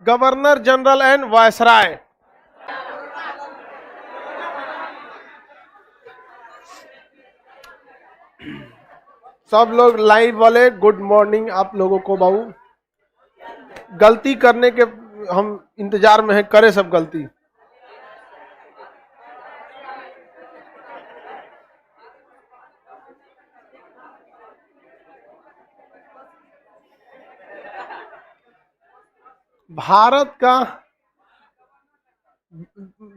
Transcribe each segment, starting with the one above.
Governor general and viceroy. सब लोग live वाले गुड मॉर्निंग आप लोगों को। बाबू गलती करने के हम इंतजार में हैं, करे सब गलती। भारत का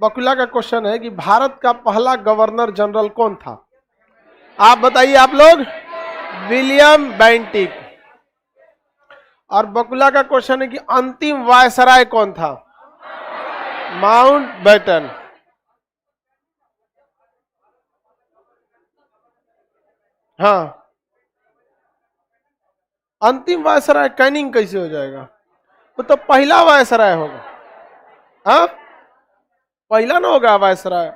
बकुला का क्वेश्चन है कि भारत का पहला गवर्नर जनरल कौन था? आप बताइए आप लोग। William Bentinck. और बकुला का क्वेश्चन है कि अंतिम वायसराय कौन था? माउंटबेटन। हाँ, अंतिम वायसराय कैनिंग कैसे हो जाएगा? वो तो पहला वायसराय होगा। हाँ, पहला ना होगा वायसराय।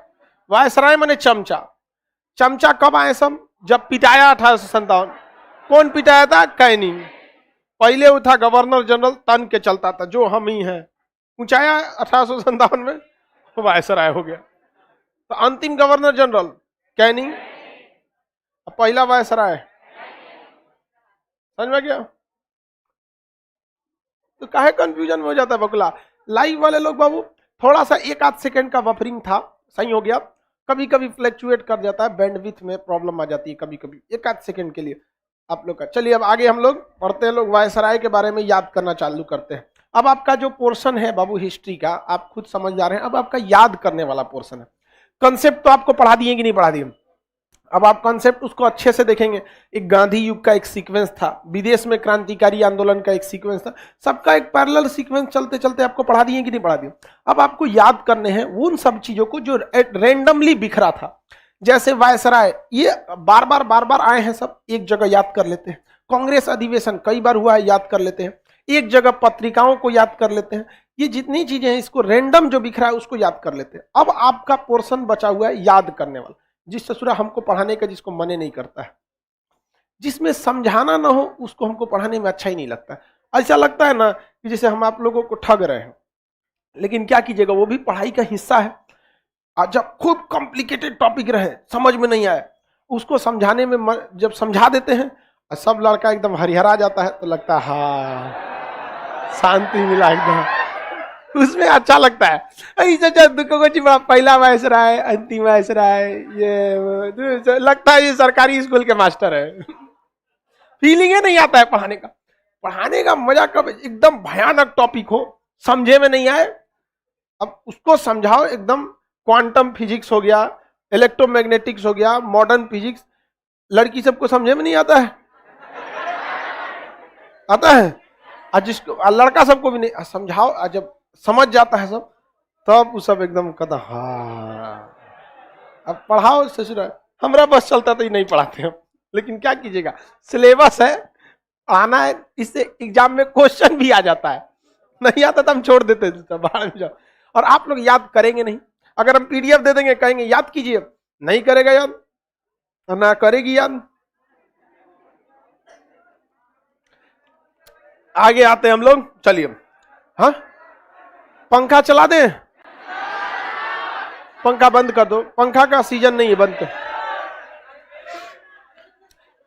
वायसराय माने चमचा। चमचा कब आए सब? जब पिटाया 1857। कौन पिटाया था? कैनिंग। पहले वो था गवर्नर जनरल, तन के चलता था, जो हम ही हैं। ऊंचाया 1857 में, वायसराय हो गया। तो अंतिम गवर्नर जनरल कैनिंग, पहला वायसराय। समझ में गया? तो काहे कंफ्यूजन में हो जाता है बकुला? लाइव वाले लोग बाबू थोड़ा सा एक आध सेकंड का बफरिंग था, सही हो गया। कभी कभी फ्लैक्चुएट कर जाता है, बैंडविड्थ में प्रॉब्लम आ जाती है कभी कभी, एक आध सेकंड के लिए आप लोग का। चलिए अब आगे हम लोग पढ़ते हैं, लोग वायसराय के बारे में याद करना चालू करते हैं। अब आपका जो पोर्शन है बाबू हिस्ट्री का, आप खुद समझ जा रहे हैं, अब आपका याद करने वाला पोर्शन है। कंसेप्ट तो आपको पढ़ा दिए कि नहीं पढ़ा दिए? अब आप कॉन्सेप्ट उसको अच्छे से देखेंगे। एक गांधी युग का एक सीक्वेंस था, विदेश में क्रांतिकारी आंदोलन का एक सीक्वेंस था, सबका एक पैरेलल सीक्वेंस चलते चलते आपको पढ़ा दिए कि नहीं पढ़ा दिए? अब आपको याद करने हैं उन सब चीजों को जो रैंडमली बिखरा था। जैसे वायसराय, ये बार बार आए हैं, सब एक जगह याद कर लेते हैं। कांग्रेस अधिवेशन कई बार हुआ है, याद कर लेते हैं। एक जगह पत्रिकाओं को याद कर लेते हैं। ये जितनी चीजें हैं, इसको रैंडम जो बिखरा है उसको याद कर लेते हैं। अब आपका पोर्शन बचा हुआ है याद करने वाला, जिस ससुरा हमको पढ़ाने का जिसको मने नहीं करता है, जिसमें समझाना ना हो उसको हमको पढ़ाने में अच्छा ही नहीं लगता है। ऐसा लगता है ना कि जैसे हम आप लोगों को ठग रहे हैं। लेकिन क्या कीजिएगा, वो भी पढ़ाई का हिस्सा है। और जब खूब कॉम्प्लिकेटेड टॉपिक रहे, समझ में नहीं आए, उसको समझाने में जब समझा देते हैं और सब लड़का एकदम हरिहरा जाता है, तो लगता है हाँ शांति मिला एकदम, उसमें अच्छा लगता है। पहला वायसराय, अंतिम वायसराय, ये लगता है ये सरकारी स्कूल के मास्टर है। फीलिंग नहीं आता है पढ़ाने का। पढ़ाने का मजा कब? एकदम भयानक टॉपिक हो, समझे में नहीं आए, अब उसको समझाओ एकदम। क्वांटम फिजिक्स हो गया, इलेक्ट्रोमैग्नेटिक्स हो गया, मॉडर्न फिजिक्स, लड़की सबको समझे में नहीं आता है, आता है। और जिसको लड़का सबको भी नहीं समझाओ, जब समझ जाता है सब, तब वो सब एकदम कहता हाँ। अब पढ़ाओ ससुर, हमारा बस चलता तो ही नहीं पढ़ाते हम, लेकिन क्या कीजिएगा, सिलेबस है, आना है। इससे एग्जाम में क्वेश्चन भी आ जाता है, नहीं आता तो हम छोड़ देते हैं, बाहर में जाओ। और आप लोग याद करेंगे नहीं। अगर हम पीडीएफ दे देंगे, कहेंगे याद कीजिए, नहीं करेगा याद, ना करेगी याद। आगे आते हैं हम लोग, चलिए। हाँ, पंखा चला दें? पंखा बंद कर दो, पंखा का सीजन नहीं है, बंद कर।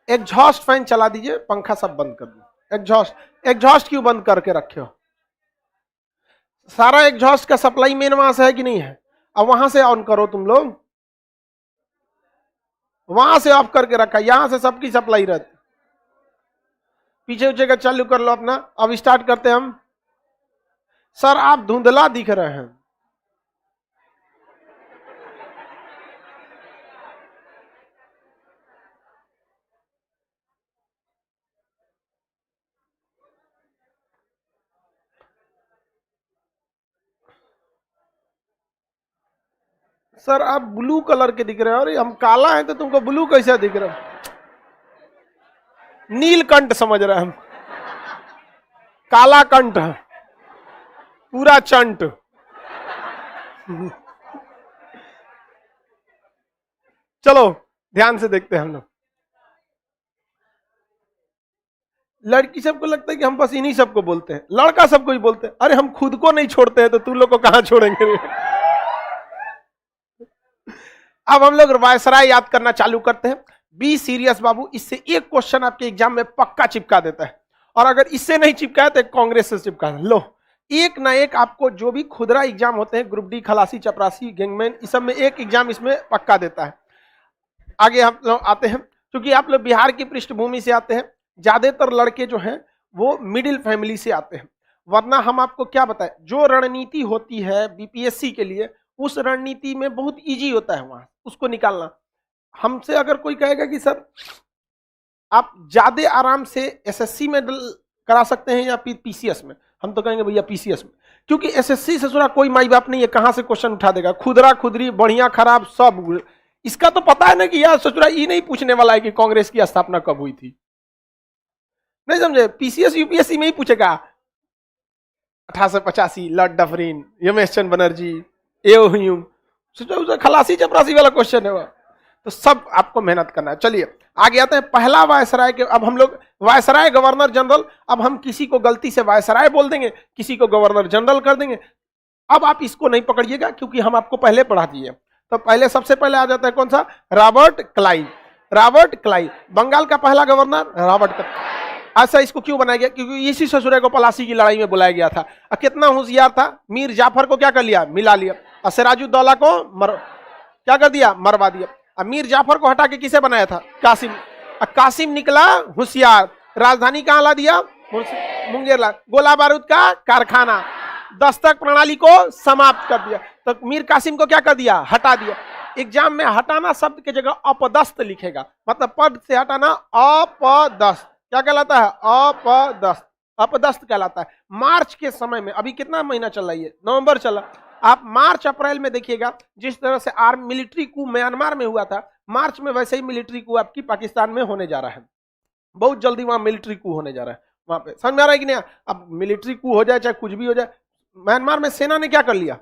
एग्जॉस्ट फैन चला दीजिए, पंखा सब बंद कर दो। एग्जॉस्ट क्यों बंद करके रखे हो? सारा एग्जॉस्ट का सप्लाई मेन वहां से है कि नहीं है? अब वहां से ऑन करो तुम लोग, वहां से ऑफ करके रखा, यहां से सबकी सप्लाई रहती। पीछे उचे का चालू कर लो अपना। अब स्टार्ट करते हैं हम। सर आप धुंधला दिख रहे हैं। सर आप ब्लू कलर के दिख रहे हो। अरे हम काला है तो तुमको ब्लू कैसा दिख रहा है? नीलकंठ समझ रहे हम, काला कंठ, पूरा चंट। चलो ध्यान से देखते हैं हम लोग। लड़की सबको लगता है कि हम बस इन्हीं सबको बोलते हैं, लड़का सबको ही बोलते हैं। अरे हम खुद को नहीं छोड़ते हैं तो तू लोग को कहां छोड़ेंगे। अब हम लोग वायसराय याद करना चालू करते हैं। बी सीरियस बाबू, इससे एक क्वेश्चन आपके एग्जाम में पक्का चिपका देता है, और अगर इससे नहीं चिपका तो कांग्रेस से चिपका लो। एक ना एक आपको जो भी खुदरा एग्जाम होते हैं, ग्रुप डी, खलासी, चपरासी, गैंगमैन, इस सब में एक एग्जाम इसमें पक्का देता है। आगे हम लोग आते हैं, क्योंकि आप लोग बिहार की पृष्ठभूमि से आते हैं, ज्यादातर लड़के जो हैं वो मिडिल फैमिली से आते हैं, वरना हम आपको क्या बताएं, जो रणनीति होती है बीपीएससी के लिए, उस रणनीति में बहुत इजी होता है वहां उसको निकालना। हमसे अगर कोई कहेगा कि सर आप ज्यादा आराम से एसएससी में करा सकते हैं या पीसीएस में, हम तो कहेंगे भैया पीसीएस में, क्योंकि एसएससी से सुना कोई माई बाप नहीं है, कहां से क्वेश्चन उठा देगा, खुदरा खुदरी बढ़िया खराब सब इसका तो पता है ना कि यार ससुरा ये नहीं पूछने वाला है कि कांग्रेस की स्थापना कब हुई थी, नहीं समझे। पीसीएस यूपीएससी में ही पूछेगा 1885 लॉर्ड डफरिन, रमेश चंद्र बनर्जी, एओ खलासी चपरासी वाला क्वेश्चन है वो, तो सब आपको मेहनत करना है। चलिए आगे आते हैं। पहला वायसराय के, अब हम लोग वायसराय गवर्नर जनरल, अब हम किसी को गलती से वायसराय बोल देंगे, किसी को गवर्नर जनरल कर देंगे। अब आप इसको नहीं पकड़िएगा क्योंकि हम आपको पहले पढ़ा दिए। तो पहले सबसे पहले आ जाता है कौन सा, Robert Clive. Robert Clive Bengal का पहला गवर्नर रॉबर्ट क्लाइव। ऐसा इसको क्यों बनाया गया, क्योंकि इसी ससुरे को पलासी की लड़ाई में बुलाया गया था। कितना होशियार था, मीर जाफर को क्या कर लिया, मिला लिया, और सिराजुद्दौला को क्या कर दिया, मरवा दिया। अब मीर जाफर को हटा के किसे बनाया था, कासिम। कासिम निकला होशियार, राजधानी कहां ला दिया, मुंगेर ला, गोला बारूद का कारखाना, दस्तक प्रणाली को समाप्त कर दिया। तो मीर कासिम को क्या कर दिया, हटा दिया। एग्जाम में हटाना शब्द की जगह अपदस्थ लिखेगा, मतलब पद से हटाना अपदस्थ, क्या कहलाता है, अपदस्थ, अपदस्थ कहलाता है। मार्च के समय में, अभी कितना महीना चल रहा है, नवंबर चला, आप मार्च अप्रैल में देखिएगा जिस तरह से आर्मी मिलिट्री कू म्यांमार में हुआ था, मार्च में वैसे ही मिलिट्री कू आपकी पाकिस्तान में होने जा रहा है। बहुत जल्दी वहां मिलिट्री कू होने जा रहा है वहां पे, समझ में आ रहा है कि नहीं। अब मिलिट्री कू हो जाए चाहे कुछ भी हो जाए, म्यांमार में सेना ने क्या कर लिया,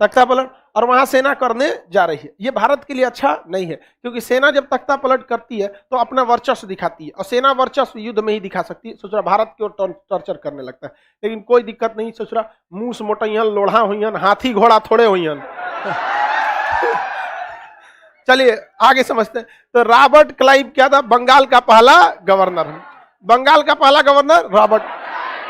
तख्ता पलट, और वहां सेना करने जा रही है। ये भारत के लिए अच्छा नहीं है, क्योंकि सेना जब तख्ता पलट करती है तो अपना वर्चस्व दिखाती है, और सेना वर्चस्व युद्ध में ही दिखा सकती है। ससुरा भारत की ओर टॉर्चर करने लगता है, लेकिन कोई दिक्कत नहीं ससुरा, मूस मोटैयन, लोढ़ा हुईन, हाथी घोड़ा थोड़े हुईन। चलिए आगे समझते हैं। तो रॉबर्ट क्लाइव क्या था, बंगाल का पहला गवर्नर, बंगाल का पहला गवर्नर रॉबर्ट।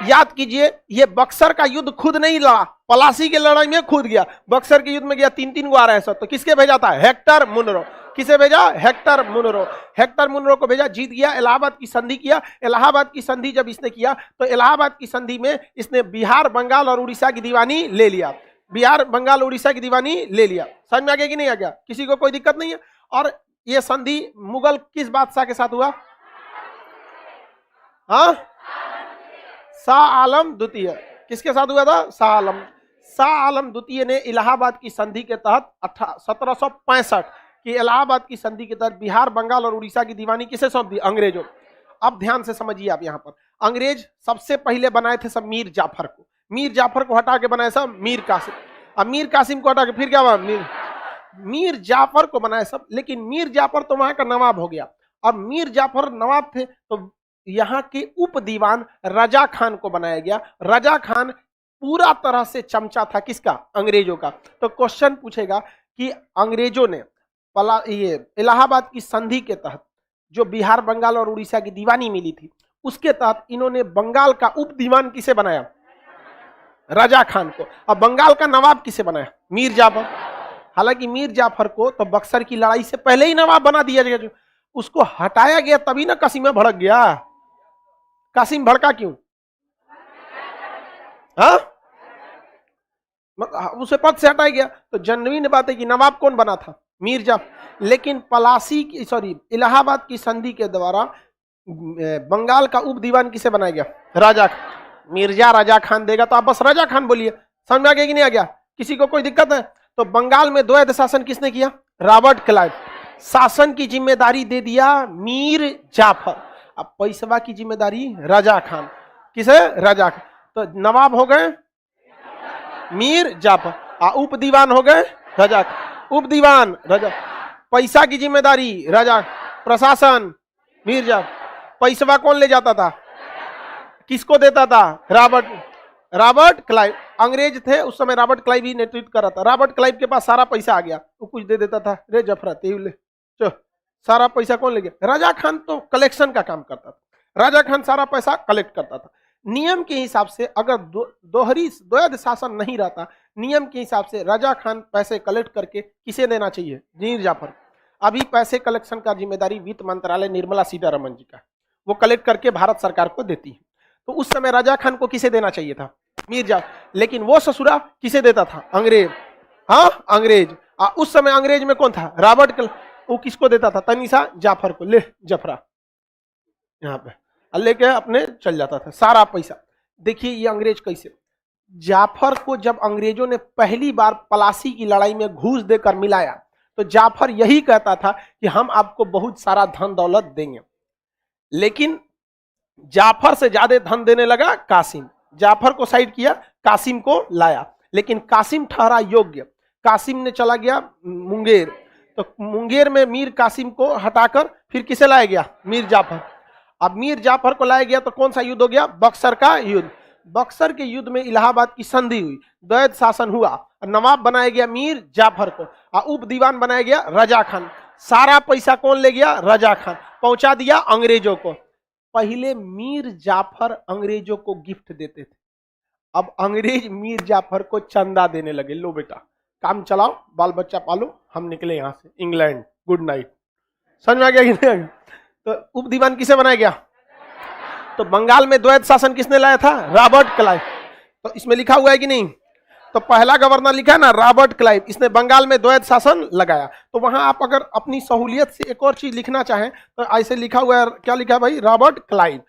याद कीजिए, ये बक्सर का युद्ध खुद नहीं लड़ा, पलासी की लड़ाई में खुद गया, बक्सर के युद्ध में गया, 3-3 गो आ रहा है सब, तो किसके भेजा था, हेक्टर मुनरो। किसे भेजा, हेक्टर मुनरो। हेक्टर मुनरो को भेजा, जीत गया, इलाहाबाद की संधि किया। इलाहाबाद की संधि जब इसने किया तो इलाहाबाद की संधि में इसने बिहार, बंगाल और उड़ीसा की दीवानी ले लिया, बिहार, बंगाल, उड़ीसा की दीवानी ले लिया। समझ में आ गया कि नहीं आ गया, किसी को कोई दिक्कत नहीं है। और ये संधि मुगल किस बादशाह के साथ हुआ, हाँ, शाह आलम द्वितीय। किसके साथ हुआ था, शाह आलम। शाह आलम द्वितीय ने इलाहाबाद की संधि के तहत 1765 की इलाहाबाद की संधि के तहत बिहार, बंगाल और उड़ीसा की दीवानी किसे सौंप दी, अंग्रेजों। अब ध्यान से समझिए आप, यहाँ पर अंग्रेज सबसे पहले बनाए थे सब मीर जाफर को, मीर जाफर को हटा के बनाए सब मीर कासिम। अब मीर कासिम को हटा के फिर क्या हुआ, मीर जाफर को बनाए सब, लेकिन मीर जाफर तो वहां का नवाब हो गया। अब मीर जाफर नवाब थे तो यहाँ के उप दीवान रजा खान को बनाया गया। रजा खान पूरा तरह से चमचा था किसका, अंग्रेजों का। तो क्वेश्चन पूछेगा कि अंग्रेजों ने ये इलाहाबाद की संधि के तहत जो बिहार, बंगाल और उड़ीसा की दीवानी मिली थी, उसके तहत इन्होंने बंगाल का उप दीवान किसे बनाया, रजा खान को। अब बंगाल का नवाब किसे बनाया, मीर जाफर। हालांकि मीर जाफर को तो बक्सर की लड़ाई से पहले ही नवाब बना दिया गया, उसको हटाया गया, तभी ना कासिम भड़क गया। कासिम भड़का क्यों, हाँ, उसे पद से हटाया गया। तो जनवीन बात है कि नवाब कौन बना था, मीर जाफर। लेकिन पलासी की, सॉरी, इलाहाबाद की संधि के द्वारा बंगाल का उप दीवान किसे बनाया गया, राजा। मिर्जा रजा खान देगा तो आप बस रजा खान बोलिए, समझ में आ गया कि नहीं आ गया, किसी को कोई दिक्कत है। तो बंगाल में द्वैध शासन किसने किया, रॉबर्ट क्लाइव। शासन की जिम्मेदारी दे दिया मीर जाफर। अब पैसवा की जिम्मेदारी रजा खान, किसे, रजा खान। तो नवाब हो गए मीर जाफर, उप दीवान हो गए रजा, उप दीवान रजा। पैसा की जिम्मेदारी रजा, प्रशासन मीर जाफर। पैसवा कौन ले जाता था, किसको देता था? रॉबर्ट क्लाइव अंग्रेज थे उस समय, रॉबर्ट क्लाइव ही नेतृत्व कर रहा था। रॉबर्ट क्लाइव के पास सारा पैसा आ गया, वो कुछ दे देता था, रे जफरा ले चो, सारा पैसा कौन ले गया? राजा खान तो कलेक्शन का काम करता था, राजा खान सारा पैसा कलेक्ट करता था। नियम के हिसाब से अगर द्वैध शासन नहीं रहता, नियम के हिसाब से राजा खान पैसे कलेक्ट करके किसे देना चाहिए? मीर जाफर। अभी पैसे कलेक्शन का जिम्मेदारी वित्त मंत्रालय निर्मला सीतारमन जी का, वो कलेक्ट करके भारत सरकार को देती है। तो उस समय राजा खान को किसे देना चाहिए था? मीर जाफर। लेकिन वो ससुरा किसे देता था? अंग्रेज। हाँ अंग्रेज। उस समय अंग्रेज में कौन था? रॉबर्ट। वो किसको देता था? तनीसा जाफर को, ले जफरा यहाँ पे लेके अपने चल जाता था सारा पैसा। देखिए ये अंग्रेज कैसे, जाफर को जब अंग्रेजों ने पहली बार पलासी की लड़ाई में घूस देकर मिलाया तो जाफर यही कहता था कि हम आपको बहुत सारा धन दौलत देंगे। लेकिन जाफर से ज्यादा धन देने लगा कासिम। जाफर को साइड किया, कासिम को लाया, लेकिन कासिम ठहरा योग्य। कासिम ने चला गया मुंगेर, तो मुंगेर में मीर कासिम को हटाकर फिर किसे लाया गया? मीर जाफर। अब मीर जाफर को लाया गया तो कौन सा युद्ध हो गया? बक्सर का युद्ध। बक्सर के युद्ध में इलाहाबाद की संधि हुई, द्वैध शासन हुआ, नवाब बनाया गया मीर जाफर को और उप दीवान बनाया गया रजा खान। सारा पैसा कौन ले गया? रजा खान। पहुंचा दिया अंग्रेजों को। पहले मीर जाफर अंग्रेजों को गिफ्ट देते थे, अब अंग्रेज मीर जाफर को चंदा देने लगे, लो बेटा काम चलाओ, बाल बच्चा पालो, हम निकले यहां से इंग्लैंड, गुड नाइट। समझ में आ गया कि नहीं? तो उप दीवान किसे बनाया गया? तो बंगाल में द्वैध शासन किसने लाया था? Robert Clive. तो इसमें लिखा हुआ है कि नहीं? तो पहला गवर्नर लिखा है ना रॉबर्ट क्लाइव, इसने बंगाल में द्वैध शासन लगाया। तो वहां आप अगर अपनी सहूलियत से एक और चीज लिखना चाहें तो ऐसे लिखा हुआ है, क्या लिखा है भाई? Robert Clive.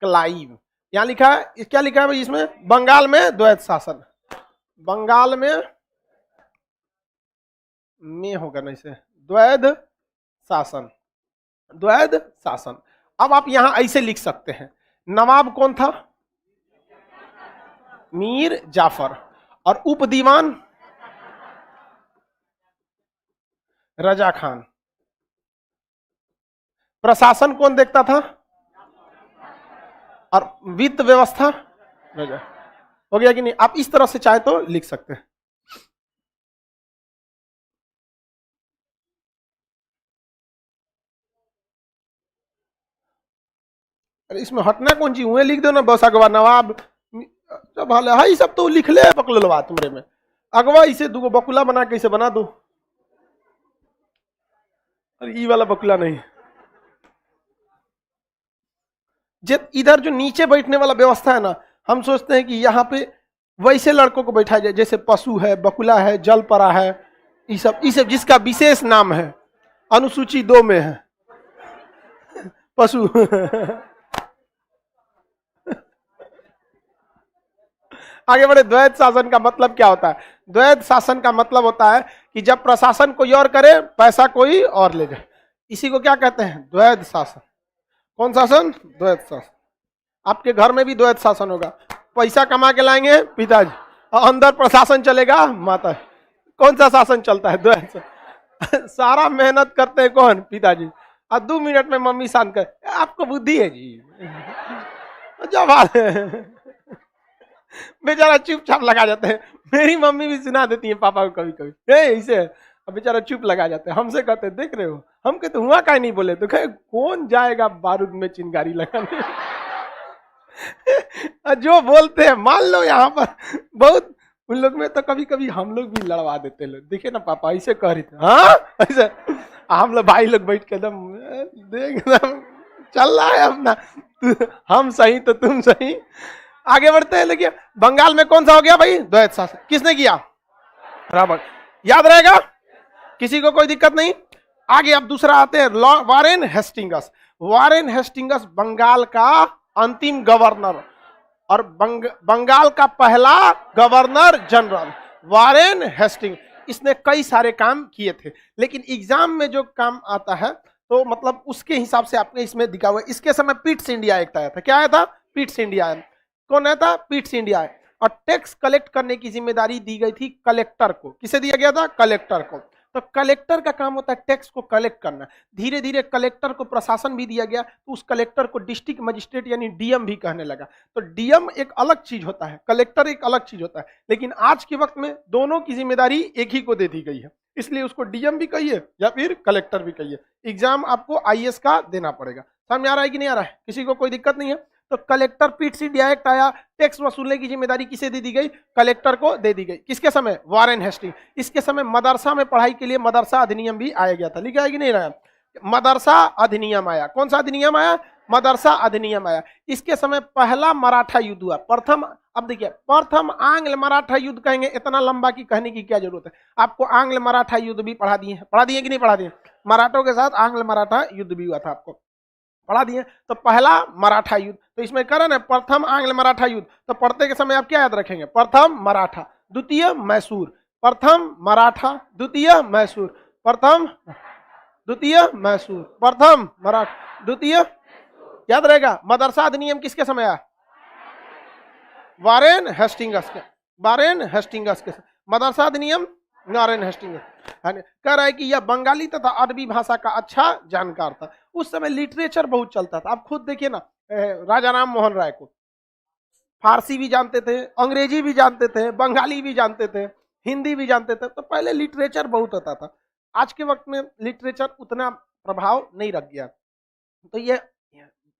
क्लाइव यहां लिखा है, क्या लिखा है भाई इसमें? बंगाल में द्वैध शासन। बंगाल में होगा ना इसे द्वैध शासन, द्वैध शासन। अब आप यहां ऐसे लिख सकते हैं, नवाब कौन था? मीर जाफर। और उप दीवान रजा खान। प्रशासन कौन देखता था? और वित्त व्यवस्था रजा। हो गया कि नहीं? आप इस तरह से चाहे तो लिख सकते हैं। अरे इसमें हटना कौन चीज हुए? लिख दो ना बस अगवा नवाब सब हाल है, सब तो लिख ले बकलवा तुमरे में। अगवा इसे दूगो बकुला बना के इसे बना दो। अरे ई वाला बकुला नहीं, इधर जो नीचे बैठने वाला व्यवस्था है ना, हम सोचते हैं कि यहाँ पे वैसे लड़कों को बैठाया जाए जैसे पशु है, बकुला है, जलपरा है, ये सब जिसका विशेष नाम है, अनुसूची 2 में है पशु आगे बढ़े। द्वैध शासन का मतलब क्या होता है? द्वैध शासन का मतलब होता है कि जब प्रशासन कोई और करे, पैसा कोई और ले जाए, इसी को क्या कहते हैं? द्वैध शासन। कौन शासन? द्वैध शासन। आपके घर में भी द्वैध शासन होगा, पैसा कमा के लाएंगे पिताजी और अंदर प्रशासन चलेगा माता। कौन सा शासन चलता है? द्वैध। सारा मेहनत करते हैं कौन? पिताजी। और 2 मिनट में मम्मी शांत कर, आपको बुद्धि है जी जब बेचारा चुपचाप लगा जाते हैं। मेरी मम्मी भी सुना देती है पापा को कभी कभी ऐसे, अब बेचारा चुप लगा जाते हैं। हमसे कहते हैं देख रहे हो, हम कहते हुआ काहे नहीं बोले, तो कहे कौन जाएगा बारूद में चिंगारी लगाने जो बोलते हैं मान लो। यहाँ पर बहुत उन लोग में तो कभी कभी हम लोग भी लड़वा देते लोग, देखे ना पापा ऐसे कह रहे थे, हाँ ऐसे हम लोग भाई लोग बैठ के एकदम देख चल रहा है अपना, हम सही तो तुम सही। आगे बढ़ते हैं। लेकिन बंगाल में कौन सा हो गया भाई? द्वैध शासन। किसने किया? रॉबर्ट। याद रहेगा, किसी को कोई दिक्कत नहीं। आगे अब दूसरा आते हैं Warren Hastings. Warren Hastings Bengal का अंतिम गवर्नर और बंगाल का पहला गवर्नर जनरल वारेन हेस्टिंग। इसने कई सारे काम किए थे, लेकिन एग्जाम में जो काम आता है तो मतलब उसके हिसाब से आपने इसमें दिखा हुआ है। इसके समय पिट्स इंडिया एक्ट आया था। क्या आया था? Pitt's India. कौन आया था? Pitt's India. और टैक्स कलेक्ट करने की जिम्मेदारी दी गई थी कलेक्टर को। किसे दिया गया था? कलेक्टर को। तो कलेक्टर का काम होता है टैक्स को कलेक्ट करना। धीरे धीरे कलेक्टर को प्रशासन भी दिया गया, तो उस कलेक्टर को डिस्ट्रिक्ट मजिस्ट्रेट यानी डीएम भी कहने लगा। तो डीएम एक अलग चीज होता है, कलेक्टर एक अलग चीज होता है, लेकिन आज के वक्त में दोनों की जिम्मेदारी एक ही को दे दी गई है, इसलिए उसको डीएम भी कहिए या फिर कलेक्टर भी कहिए। एग्जाम आपको आईएएस का देना पड़ेगा। समझ में आ रहा है कि नहीं आ रहा है? किसी को कोई दिक्कत नहीं है? तो कलेक्टर पीठ इंडिया एक्ट आया, टैक्स वसूलने की जिम्मेदारी किसे दे दी गई? कलेक्टर को दे दी गई। किसके समय? Warren Hasting. इसके समय मदरसा में पढ़ाई के लिए मदरसा अधिनियम भी आया गया था। लिखा है कि नहीं रहा? मदरसा अधिनियम आया। कौन सा अधिनियम आया? मदरसा अधिनियम आया। इसके समय पहला मराठा युद्ध हुआ, प्रथम। अब देखिए, प्रथम आंग्ल मराठा युद्ध कहेंगे, इतना लंबा की कहने की क्या जरूरत है? आपको आंग्ल मराठा युद्ध भी पढ़ा दिए हैं, पढ़ा दिए कि नहीं पढ़ा दिए? मराठों के साथ आंग्ल मराठा युद्ध भी हुआ था, आपको पढ़ा दिए। तो पहला मराठा युद्ध, तो इसमें करण है प्रथम आंग्ल मराठा युद्ध। तो पढ़ते के समय आप क्या याद रखेंगे? प्रथम मराठा, द्वितीय मैसूर, प्रथम मराठा, द्वितीय मैसूर, प्रथम द्वितीय मैसूर, प्रथम मराठा, द्वितीय। याद रहेगा। मदरसा अधिनियम किसके समय आया? वारेन हेस्टिंगस के, वारेन हेस्टिंगस के। मदरसा अधिनियम वारेन हेस्टिंगस। कह रहा है कि यह बंगाली तथा अरबी भाषा का अच्छा जानकार था। उस समय लिटरेचर बहुत चलता था। आप खुद देखिए ना, राजा राम मोहन राय को फारसी भी जानते थे, अंग्रेजी भी जानते थे, बंगाली भी जानते थे, हिंदी भी जानते थे। तो पहले लिटरेचर बहुत होता था। आज के वक्त में लिटरेचर उतना प्रभाव नहीं रख गया। तो ये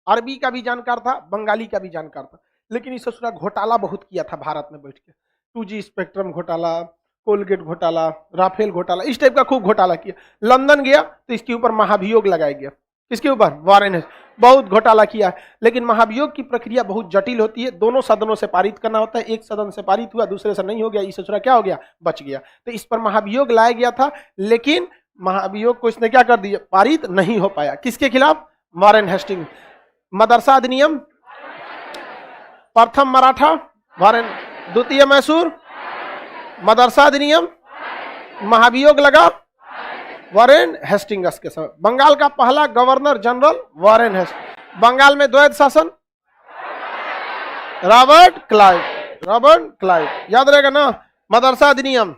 अरबी का भी जानकार था, बंगाली का भी जानकार था, लेकिन इस ससुरा घोटाला बहुत किया था भारत में बैठ के। 2G स्पेक्ट्रम घोटाला, कोलगेट घोटाला, राफेल घोटाला, इस टाइप का खूब घोटाला किया। लंदन गया तो इसके ऊपर महाभियोग लगाया गया। किसके ऊपर? Warren Hastings. बहुत घोटाला किया, लेकिन महाभियोग की प्रक्रिया बहुत जटिल होती है। दोनों सदनों से पारित करना होता है। एक सदन से पारित हुआ, दूसरे से नहीं हो गया, इस ससुरा क्या हो गया? बच गया। तो इस पर महाभियोग लाया गया था, लेकिन महाभियोग को इसने क्या कर दिया? पारित नहीं हो पाया। किसके खिलाफ? Warren Hastings. मदरसा अधिनियम, प्रथम मराठा, वारेन, द्वितीय मैसूर, मदरसा अधिनियम, महाभियोग लगा वारेन हेस्टिंगस के समय। बंगाल का पहला governor general Warren Hastings. Bengal में द्वैध शासन रॉबर्ट क्लाइव, रॉबर्ट क्लाइव। याद रहेगा ना? मदरसा अधिनियम,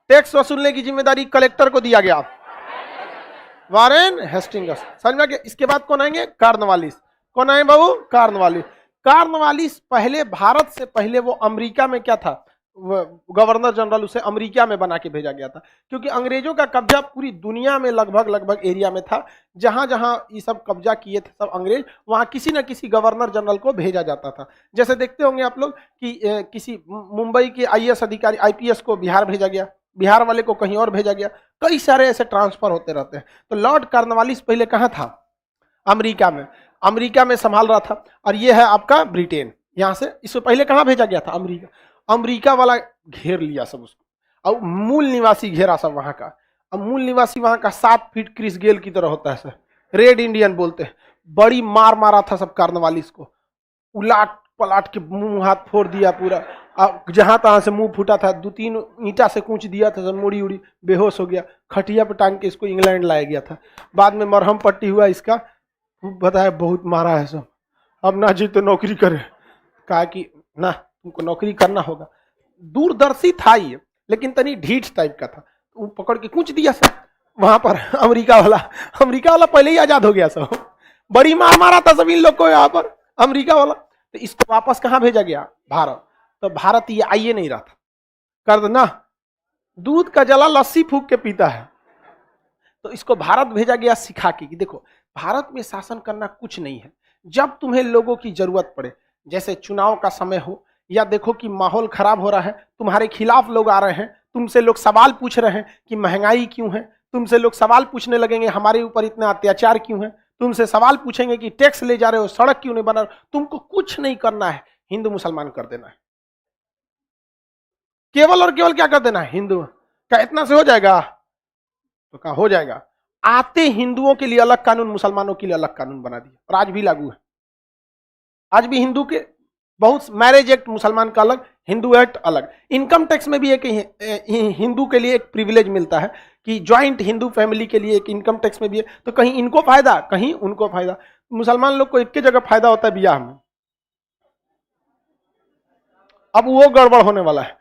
टैक्स वसूलने की जिम्मेदारी कलेक्टर को दिया गया, वारेन हेस्टिंगस। समझ में? इसके बाद कौन आएंगे? कार्नवालिस। कौन आए बाबू? कार्नवालिस। कार्नवालिस पहले, भारत से पहले वो अमेरिका में क्या था? गवर्नर जनरल, उसे अमेरिका में बना के भेजा गया था, क्योंकि अंग्रेजों का कब्जा पूरी दुनिया में लगभग एरिया में था। जहां जहां ये सब कब्जा किए थे सब अंग्रेज, वहां किसी न किसी गवर्नर जनरल को भेजा जाता था। जैसे देखते होंगे आप लोग कि किसी मुंबई के आईएएस अधिकारी, आईपीएस को बिहार भेजा गया, बिहार वाले को कहीं और भेजा गया। कई सारे ऐसे ट्रांसफर होते रहते हैं। तो लॉर्ड कार्नवालिस पहले कहाँ था? अमेरिका में। अमेरिका में संभाल रहा था। और ये है आपका ब्रिटेन। यहाँ से इससे पहले कहाँ भेजा गया था? अमेरिका। अमेरिका वाला घेर लिया सब उसको, और मूल निवासी घेरा सब वहां का। अब मूल निवासी वहां का 7 फीट क्रिस गेल की तरह होता है सर, रेड इंडियन बोलते हैं। बड़ी मार मारा था सब कार्नवालिस को, उलाट पलाट के मुंह हाथ फोड़ दिया पूरा। जहां तहां से मुंह फूटा था, 2-3 ईंटा से कूच दिया था, सब मुड़ी उड़ी बेहोश हो गया। खटिया पर टांग के इसको इंग्लैंड लाया गया था। बाद में मरहम पट्टी हुआ इसका, बताया बहुत मारा है सब। अब ना जी तो नौकरी करे, कहा कि ना तुमको नौकरी करना होगा। दूरदर्शी था ये, लेकिन तनी ढीठ टाइप का था। वो पकड़ के कूच दिया सब वहां पर। अमेरिका वाला पहले ही आजाद हो गया सब। बड़ी मार मारा था सब इन लोग को यहाँ पर, अमेरिका वाला। तो इसको वापस कहाँ भेजा गया? भारत। तो भारत ये आइए नहीं रहा था, कर देना दूध का जला लस्सी फूक के पीता है। तो इसको भारत भेजा गया सिखा के कि देखो भारत में शासन करना कुछ नहीं है। जब तुम्हें लोगों की जरूरत पड़े, जैसे चुनाव का समय हो, या देखो कि माहौल खराब हो रहा है, तुम्हारे खिलाफ लोग आ रहे हैं, तुमसे लोग सवाल पूछ रहे हैं कि महंगाई क्यों है, तुमसे लोग सवाल पूछने लगेंगे हमारे ऊपर इतना अत्याचार क्यों है, तुमसे सवाल पूछेंगे कि टैक्स ले जा रहे हो, सड़क क्यों नहीं बना रहे, तुमको कुछ नहीं करना है, हिंदू मुसलमान कर देना है। केवल और केवल क्या कर देना है? हिंदू। क्या इतना से हो जाएगा? तो कहा हो जाएगा। आते हिंदुओं के लिए अलग कानून, मुसलमानों के लिए अलग कानून बना दिया, और आज भी लागू है। आज भी हिंदू के बहुत, मैरिज एक्ट मुसलमान का अलग, हिंदू एक्ट अलग। इनकम टैक्स में भी एक हिंदू के लिए एक प्रिविलेज मिलता है कि ज्वाइंट हिंदू फैमिली के लिए एक इनकम टैक्स में भी है। तो कहीं इनको फायदा, कहीं उनको फायदा। मुसलमान लोग को एक जगह फायदा होता है ब्याह में। अब वो गड़बड़ होने वाला है।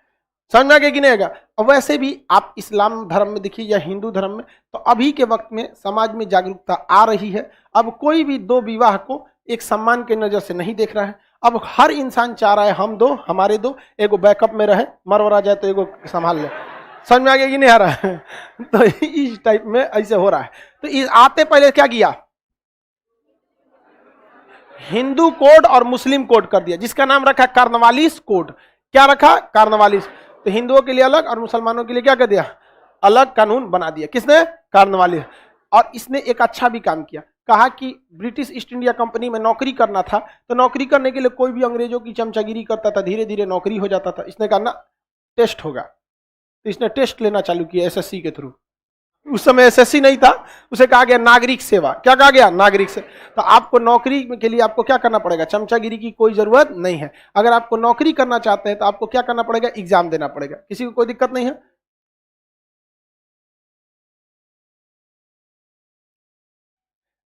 समझ में आ गया कि नहीं आएगा? अब वैसे भी आप इस्लाम धर्म में देखिए या हिंदू धर्म में, तो अभी के वक्त में समाज में जागरूकता आ रही है। अब कोई भी दो विवाह को एक सम्मान के नजर से नहीं देख रहा है। अब हर इंसान चाह रहा है हम दो, हमारे दो, एगो बैकअप में रहे, मरवरा जाए तो एगो संभाल ले। समझ में आ गया कि नहीं आ रहा है? तो इस टाइप में ऐसे हो रहा है। तो इस आते पहले क्या किया, हिंदू कोड और मुस्लिम कोड कर दिया, जिसका नाम रखा कार्नवालिस कोड। क्या रखा? कार्नवालिस। तो हिंदुओं के लिए अलग और मुसलमानों के लिए क्या कर दिया, अलग कानून बना दिया। किसने? कार्नवालिस। और इसने एक अच्छा भी काम किया, कहा कि ब्रिटिश ईस्ट इंडिया कंपनी में नौकरी करना था, तो नौकरी करने के लिए कोई भी अंग्रेजों की चमचागिरी करता था, धीरे धीरे नौकरी हो जाता था। इसने कहा ना टेस्ट होगा, तो इसने टेस्ट लेना चालू किया एसएससी के थ्रू। उस समय एसएससी नहीं था, उसे कहा गया नागरिक सेवा। क्या कहा गया? नागरिक सेवा। तो आपको नौकरी के लिए आपको क्या करना पड़ेगा, चमचागिरी की कोई जरूरत नहीं है। अगर आपको नौकरी करना चाहते हैं तो आपको क्या करना पड़ेगा, एग्जाम देना पड़ेगा। किसी को कोई दिक्कत नहीं है?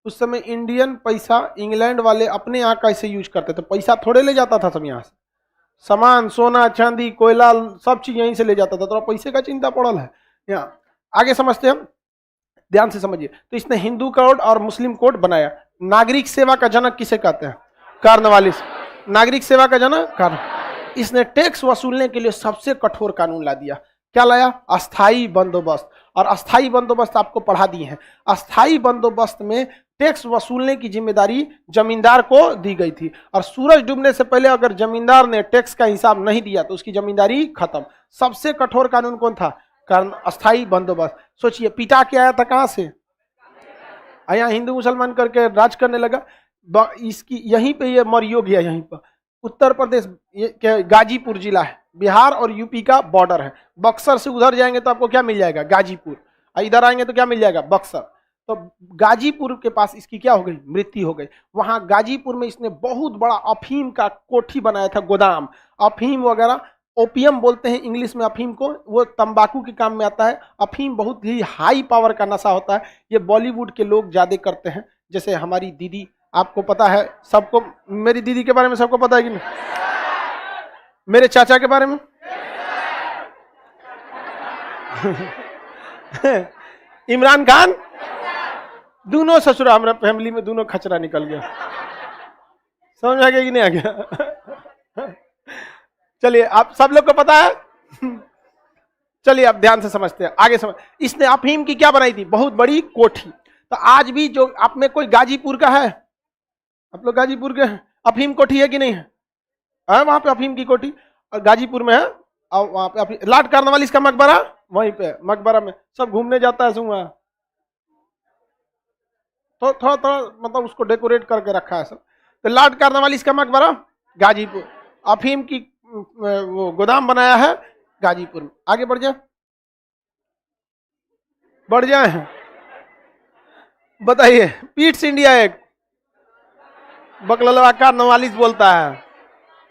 उस समय इंडियन पैसा इंग्लैंड वाले अपने यहाँ कैसे यूज करते थे, पैसा थोड़े ले जाता था सब यहाँ से, सामान सोना चांदी कोयला सब चीज यहीं से ले जाता था। तो पैसे का चिंता पड़ल है यहाँ। आगे समझते हैं हम, ध्यान से समझिए। तो इसने हिंदू कोड और मुस्लिम कोड बनाया। नागरिक सेवा का जनक किसे कहते हैं? कार्नवालिस। नागरिक सेवा का जनक कार्न। इसने टैक्स वसूलने के लिए सबसे कठोर कानून ला दिया। क्या लाया? अस्थाई बंदोबस्त। और अस्थाई बंदोबस्त आपको पढ़ा दिए हैं। अस्थाई बंदोबस्त में टैक्स वसूलने की जिम्मेदारी जमींदार को दी गई थी, और सूरज डूबने से पहले अगर जमींदार ने टैक्स का हिसाब नहीं दिया तो उसकी जमींदारी खत्म। सबसे कठोर कानून कौन था? अस्थाई बंदोबस्त। सोचिए पिटा के आया था कहां से, यहाँ हिंदू मुसलमान करके राज करने लगा। इसकी यहीं पे ये मरियो गया, यहीं पर उत्तर प्रदेश, ये गाजीपुर जिला है, बिहार और यूपी का बॉर्डर है। बक्सर से उधर जाएंगे तो आपको क्या मिल जाएगा? गाजीपुर। इधर आएंगे तो क्या मिल जाएगा? बक्सर। तो गाजीपुर के पास इसकी क्या हो गई? मृत्यु हो गई। वहां गाजीपुर में इसने बहुत बड़ा अफीम का कोठी बनाया था, गोदाम। अफीम वगैरह, ओपियम बोलते हैं इंग्लिश में अफीम को, वो तंबाकू के काम में आता है। अफीम बहुत ही हाई पावर का नशा होता है। ये बॉलीवुड के लोग ज्यादा करते हैं, जैसे हमारी दीदी, आपको पता है सबको, मेरी दीदी के बारे में सबको पता है कि नहीं? मेरे चाचा के बारे में इमरान खान, दोनों ससुरा, हमारा फैमिली में दोनों खचरा निकल गया। समझ आ गया कि नहीं आ गया? चलिए आप सब लोग को पता है। चलिए आप ध्यान से समझते हैं, आगे समझ। इसने अफीम की क्या बनाई थी? बहुत बड़ी कोठी। तो आज भी जो आप में कोई गाजीपुर का है, आप लोग गाजीपुर के अफीम कोठी है कि नहीं है? वहां पे अफीम की कोठी और गाजीपुर में है। और वहां पे लॉर्ड कार्नवालिस का मकबरा, वहीं पे मकबरा में सब घूमने जाता है सुना, तो थोड़ा थोड़ा मतलब उसको डेकोरेट करके रखा है सब। तो लॉर्ड कार्नवालिस का मकबरा गाजीपुर, अफीम की वो गोदाम बनाया है गाजीपुर में। आगे बढ़ जाए, बढ़ जाए, बताइए। पीट्स इंडिया एक्ट, बकलवा कार्नवालिस बोलता है,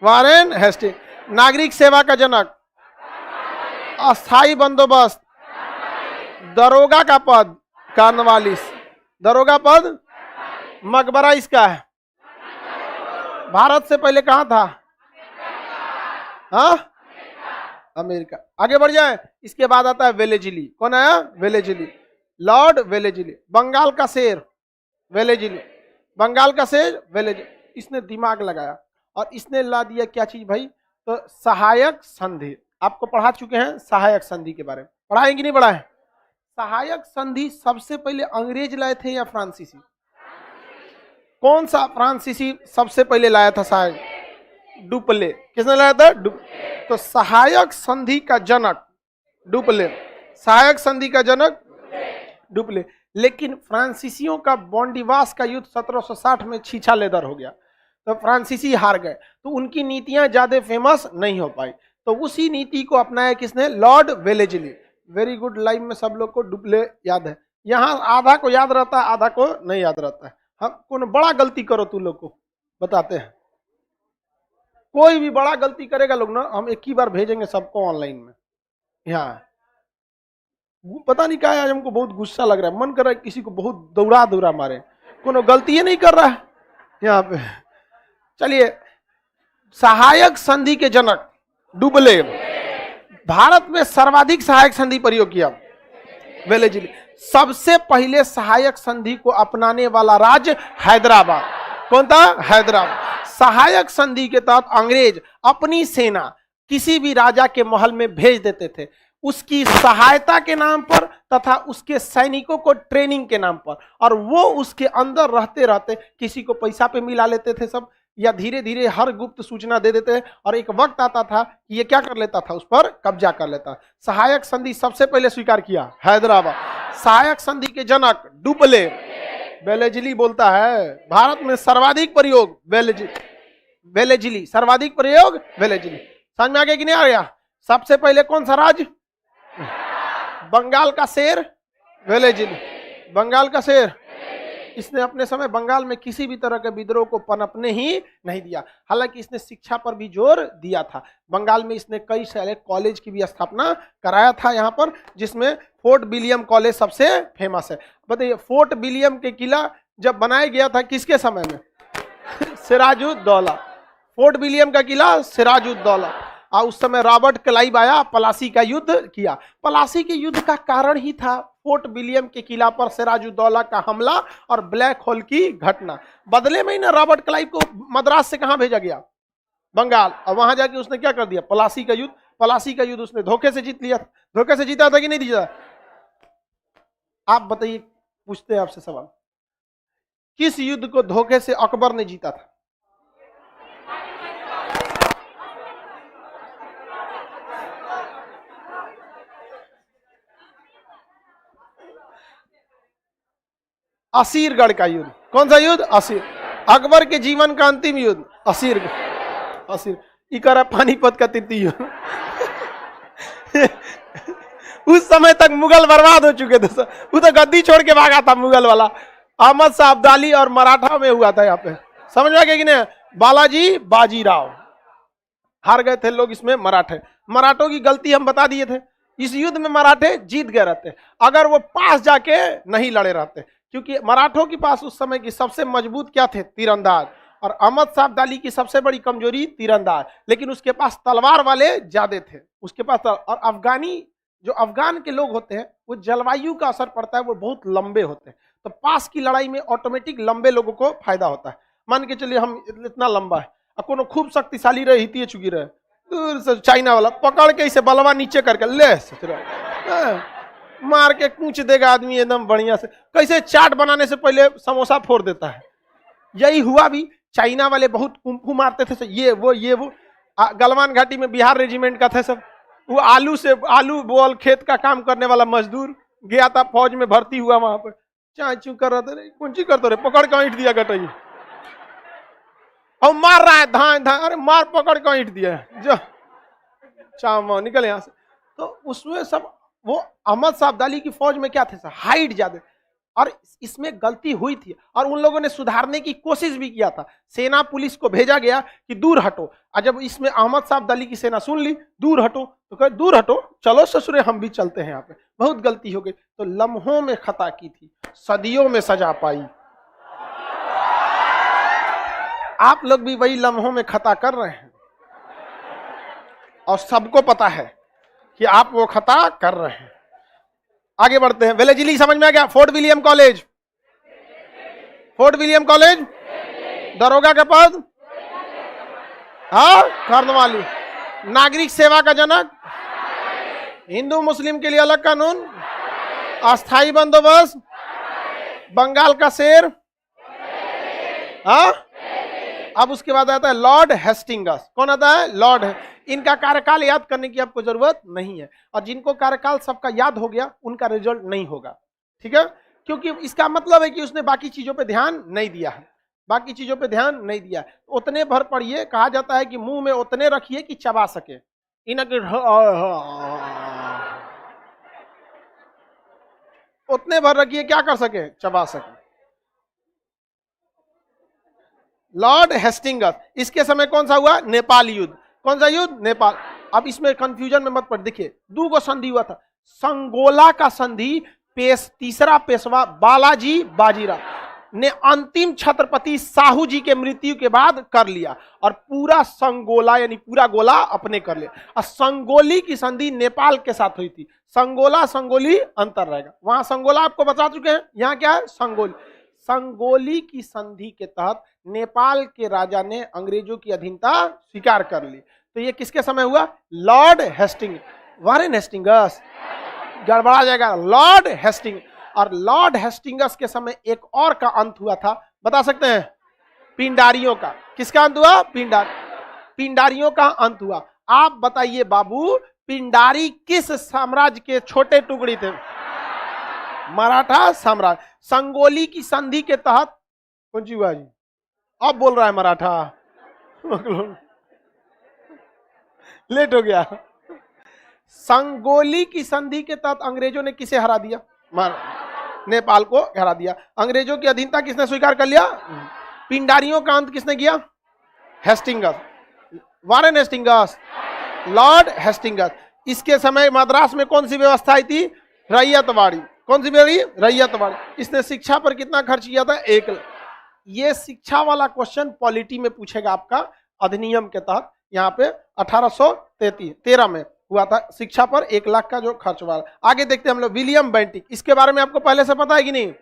वारेन हेस्टिंग। नागरिक सेवा का जनक, अस्थाई बंदोबस्त, दरोगा का पद कार्नवालिस, दरोगा पद मकबरा इसका है। भारत से पहले कहां था? हाँ, अमेरिका। आगे बढ़ जाए, इसके बाद आता है वेलेजिली। कौन आया? वेलेजिली, लॉर्ड वेलेजिली। बंगाल का शेर वेलेजिली, बंगाल का शेर वेलेजिली। इसने दिमाग लगाया और इसने ला दिया क्या चीज भाई? तो सहायक संधि। आपको पढ़ा चुके हैं सहायक संधि के बारे में, पढ़ाए कि नहीं पढ़ाए? सहायक संधि सबसे पहले अंग्रेज लाए थे या फ्रांसीसी? कौन सा फ्रांसीसी सबसे पहले लाया था सहायक? डुप्ले। किसने लाया था? तो सहायक संधि का जनक डुप्ले, सहायक संधि का जनक डुप्ले। लेकिन फ्रांसीसियों का बॉन्डिवास का युद्ध 1760 में छीछा लेदर हो गया, तो फ्रांसीसी हार गए, तो उनकी नीतियां ज्यादा फेमस नहीं हो पाई। तो उसी नीति को अपनाया किसने? लॉर्ड वेलेजिली। वेरी गुड, लाइव में सब लोग को डुप्ले याद है। यहाँ आधा को याद रहता है, आधा को नहीं याद रहता है। हम कौन बड़ा गलती करो तू लोग को बताते हैं, कोई भी बड़ा गलती करेगा लोग ना, हम एक ही बार भेजेंगे सबको ऑनलाइन में। यहाँ पता नहीं क्या है, आज हमको बहुत गुस्सा लग रहा है, मन कर रहा है किसी को बहुत दौड़ा दौड़ा मारे, कोनो गलती ही नहीं कर रहा है यहाँ पे। चलिए, सहायक संधि के जनक डुप्ले, भारत में सर्वाधिक सहायक संधि प्रयोग किया वेलेजिली। सबसे पहले सहायक संधि को अपनाने वाला राज्य हैदराबाद। कौन था? हैदराबाद। सहायक संधि के तहत अंग्रेज अपनी सेना किसी भी राजा के महल में भेज देते थे, उसकी सहायता के नाम पर तथा उसके सैनिकों को ट्रेनिंग के नाम पर, और वो उसके अंदर रहते रहते किसी को पैसा पे मिला लेते थे सब, या धीरे धीरे हर गुप्त सूचना दे देते हैं, और एक वक्त आता था कि ये क्या कर लेता था, उस पर कब्जा कर लेता। सहायक संधि सबसे पहले स्वीकार किया हैदराबाद। सहायक संधि के जनक डुप्ले, वेलेजिली बोलता है भारत में सर्वाधिक प्रयोग वेलेजिली, सर्वाधिक प्रयोग वेलेजिली। समझ में आ गया कि नहीं आ गया? सबसे पहले कौन सा राज्य? बंगाल का शेर वेलेजिली, बंगाल का शेर। इसने अपने समय बंगाल में किसी भी तरह के विद्रोह को पनपने ही नहीं दिया, हालांकि इसने शिक्षा पर भी जोर दिया था। बंगाल में इसने कई सारे कॉलेज की भी स्थापना कराया था यहाँ पर, जिसमें फोर्ट विलियम कॉलेज सबसे फेमस है। बताइए, फोर्ट विलियम के किला जब बनाया गया था किसके समय में? सिराजुद्दौला। फोर्ट विलियम का किला सिराजुद्दौला। और उस समय रॉबर्ट क्लाइव आया, पलासी का युद्ध किया। पलासी के युद्ध का कारण ही था फोर्ट विलियम के किला पर सिराजुद्दौला का हमला और ब्लैक होल की घटना। बदले में ही ना रॉबर्ट क्लाइव को मद्रास से कहां भेजा गया? बंगाल। और वहां जाके उसने क्या कर दिया? पलासी का युद्ध। पलासी का युद्ध उसने धोखे से जीत लिया। धोखे से जीता था कि नहीं जीता? आप बताइए, पूछते हैं आपसे सवाल, किस युद्ध को धोखे से अकबर ने जीता था? असीरगढ़ का युद्ध। कौन सा युद्ध? असीर। अकबर के जीवन का अंतिम युद्ध असीरगढ़। असीर इकरा पानीपत का तृतीय युद्ध। उस समय तक मुगल बर्बाद हो चुके थे, वो तो गद्दी छोड़ के भागा था मुगल वाला। अहमद शाह अब्दाली और मराठा में हुआ था यहाँ पे। समझ में आ गया कि नहीं? बालाजी बाजीराव हार गए थे लोग इसमें। मराठों की गलती हम बता दिए थे। इस युद्ध में मराठे जीत गए रहते अगर वो पास जाके नहीं लड़े रहते, क्योंकि मराठों के पास उस समय की सबसे मजबूत क्या थे? तीरंदाज। और अहमद शाह अब्दाली की सबसे बड़ी कमजोरी तीरंदाज, लेकिन उसके पास तलवार वाले ज्यादा थे उसके पास। और अफगान के लोग होते हैं, वो जलवायु का असर पड़ता है, वो बहुत लंबे होते हैं, तो पास की लड़ाई में ऑटोमेटिक लंबे लोगों को फायदा होता है। मान के चलिए हम इतना लंबा है, और कोनो खूब शक्तिशाली रहे, हितीय चुकी रहे, दूर से चाइना वाला पकड़ के इसे बलवा नीचे करके ले मार के कूच देगा आदमी एकदम बढ़िया से। कैसे चाट बनाने से पहले समोसा फोड़ देता है। यही हुआ भी। चाइना वाले बहुत कुंफू मारते थे, ये वो गलवान घाटी में बिहार रेजिमेंट का था सब। वो आलू बोल खेत का काम करने वाला मजदूर गया था, फौज में भर्ती हुआ, वहां पर चाचू कर रहा था, कौन ची करते रहे, पकड़ के ईंट दिया गटाई और मार रहा है, धान धान, अरे मार पकड़ के ईंट दिया जो चामा निकल यहां से। तो उसमें सब वो अहमद शाह अब्दाली की फौज में क्या थे? हाइट ज्यादा, और इसमें गलती हुई थी और उन लोगों ने सुधारने की कोशिश भी किया था। सेना पुलिस को भेजा गया कि दूर हटो, और जब इसमें अहमद शाह अब्दाली की सेना सुन ली दूर हटो, तो कहे दूर हटो, चलो ससुरे हम भी चलते हैं, यहाँ पे बहुत गलती हो गई। तो लम्हों में खता की थी, सदियों में सजा पाई। आप लोग भी वही लम्हों में खता कर रहे हैं, और सबको पता है कि आप वो खता कर रहे हैं। आगे बढ़ते हैं। वेलेजिली समझ में आ गया? Fort William college, fort William college, दरोगा के पद, हाँ, कर्नवाली। नागरिक सेवा का जनक, हिंदू मुस्लिम के लिए अलग कानून, अस्थाई बंदोबस्त, बंगाल का शेर, हाँ। अब उसके बाद आता है लॉर्ड हेस्टिंगस। कौन आता है? लॉर्ड है। इनका कार्यकाल याद करने की आपको जरूरत नहीं है, और जिनको कार्यकाल सबका याद हो गया उनका रिजल्ट नहीं होगा, ठीक है? क्योंकि इसका मतलब है कि उसने बाकी चीजों पे ध्यान नहीं दिया है, बाकी चीजों पे ध्यान नहीं दिया। उतने भर पढ़िए, कहा जाता है कि मुंह में उतने रखिए कि चबा सके। उतने भर रखिए, क्या कर सके? चबा सके। लॉर्ड हेस्टिंगस, इसके समय कौन सा हुआ? नेपाल युद्ध। कौन सा युद्ध? नेपाल। अब इसमें कंफ्यूजन में मत पड़, देखिए दो गो संधि हुआ था। संगोला का संधि, तीसरा पेशवा बालाजी बाजीराव। ने अंतिम छत्रपति साहू जी के मृत्यु के बाद कर लिया और पूरा संगोला यानी पूरा गोला अपने कर लिया। और संगोली की संधि नेपाल के साथ हुई थी। संगोला संगोली अंतर रहेगा, वहां संगोला आपको बता चुके हैं, यहाँ क्या है संगोली। संगोली की संधि के तहत नेपाल के राजा ने अंग्रेजों की अधीनता स्वीकार कर ली। तो ये किसके समय हुआ? Lord Hasting. वारेन हेस्टिंगस, गड़बड़ा जाएगा, लॉर्ड हेस्टिंग। और लॉर्ड हेस्टिंगस के समय एक और का अंत हुआ था, बता सकते हैं? पिंडारियों का। किसका अंत हुआ? पिंडारियों का अंत हुआ। आप बताइए बाबू, पिंडारी किस साम्राज्य के छोटे टुकड़ी थे? मराठा साम्राज्य। संगोली की संधि के तहत कौन सी हुआ जी? अब बोल रहा है मराठा, लेट हो गया। संगोली की संधि के तहत अंग्रेजों ने किसे हरा दिया? नेपाल को हरा दिया। अंग्रेजों की अधीनता किसने स्वीकार कर लिया? पिंडारियों का अंत किसने किया? Hastings. Warren Hastings, Lord Hastings. इसके समय मद्रास में कौन सी व्यवस्था आई थी? रैयतवाड़ी। कौन सी व्यवस्था? रैयतवाड़ी। इसने शिक्षा पर कितना खर्च किया था? 1 लाख। ये शिक्षा वाला क्वेश्चन पॉलिटी में पूछेगा आपका, अधिनियम के तहत। यहाँ पे 1813 में हुआ था, शिक्षा पर 1 लाख का जो खर्च हुआ। आगे देखते हैं हम लोग विलियम बेंटिक। इसके बारे में आपको पहले से पता है कि नहीं?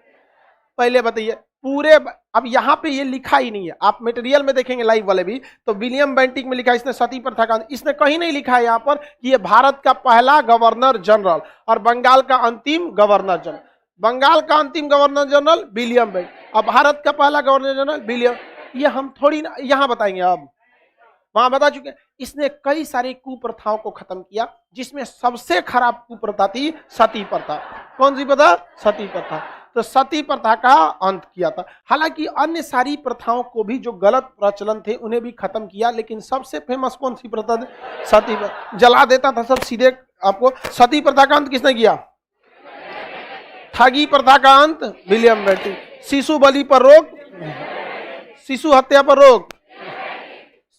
पहले बताइए पूरे। अब यहाँ पे ये लिखा ही नहीं है, आप मटेरियल में देखेंगे लाइव वाले भी, तो विलियम बेंटिक में लिखा है इसने सती प्रथा का, इसने कहीं नहीं लिखा है यहाँ पर कि ये भारत का पहला गवर्नर जनरल और बंगाल का अंतिम गवर्नर जनरल। बंगाल का अंतिम गवर्नर जनरल विलियम बेंटिक, अब भारत का पहला गवर्नर जनरल विलियम। ये हम थोड़ी ना यहाँ बताएंगे, अब वहां बता चुके। इसने कई सारी कुप्रथाओं को खत्म किया, जिसमें सबसे खराब कुप्रथा थी सती प्रथा। कौन सी प्रथा? सती प्रथा। तो सती प्रथा का अंत किया था। हालांकि अन्य सारी प्रथाओं को भी जो गलत प्रचलन थे उन्हें भी खत्म किया, लेकिन सबसे फेमस कौन सी प्रथा थी? सती प्रथा। जला देता था सब सीधे आपको। सती प्रथा का अंत किसने किया? ठगी प्रथा का अंत विलियम बेंटिक। शिशु बलि पर रोक, शिशु हत्या पर रोक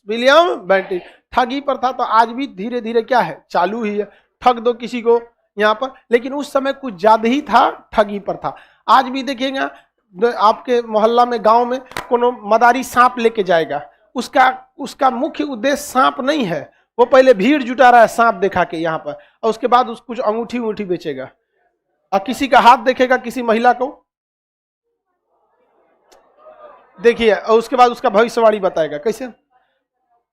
विलियम बेंटिक। ठगी प्रथा तो आज भी धीरे धीरे क्या है? चालू ही है। ठग दो किसी को यहाँ पर, लेकिन उस समय कुछ ज्यादा ही था ठगी प्रथा। आज भी देखिएगा आपके मोहल्ला में, गांव में कोनो मदारी सांप लेके जाएगा, उसका मुख्य उद्देश्य सांप नहीं है, वो पहले भीड़ जुटा रहा है सांप दिखा के यहाँ पर, और उसके बाद उसको कुछ अंगूठी बेचेगा। और किसी का हाथ देखेगा, किसी महिला को देखिए, और उसके बाद उसका भविष्यवाणी बताएगा। कैसे?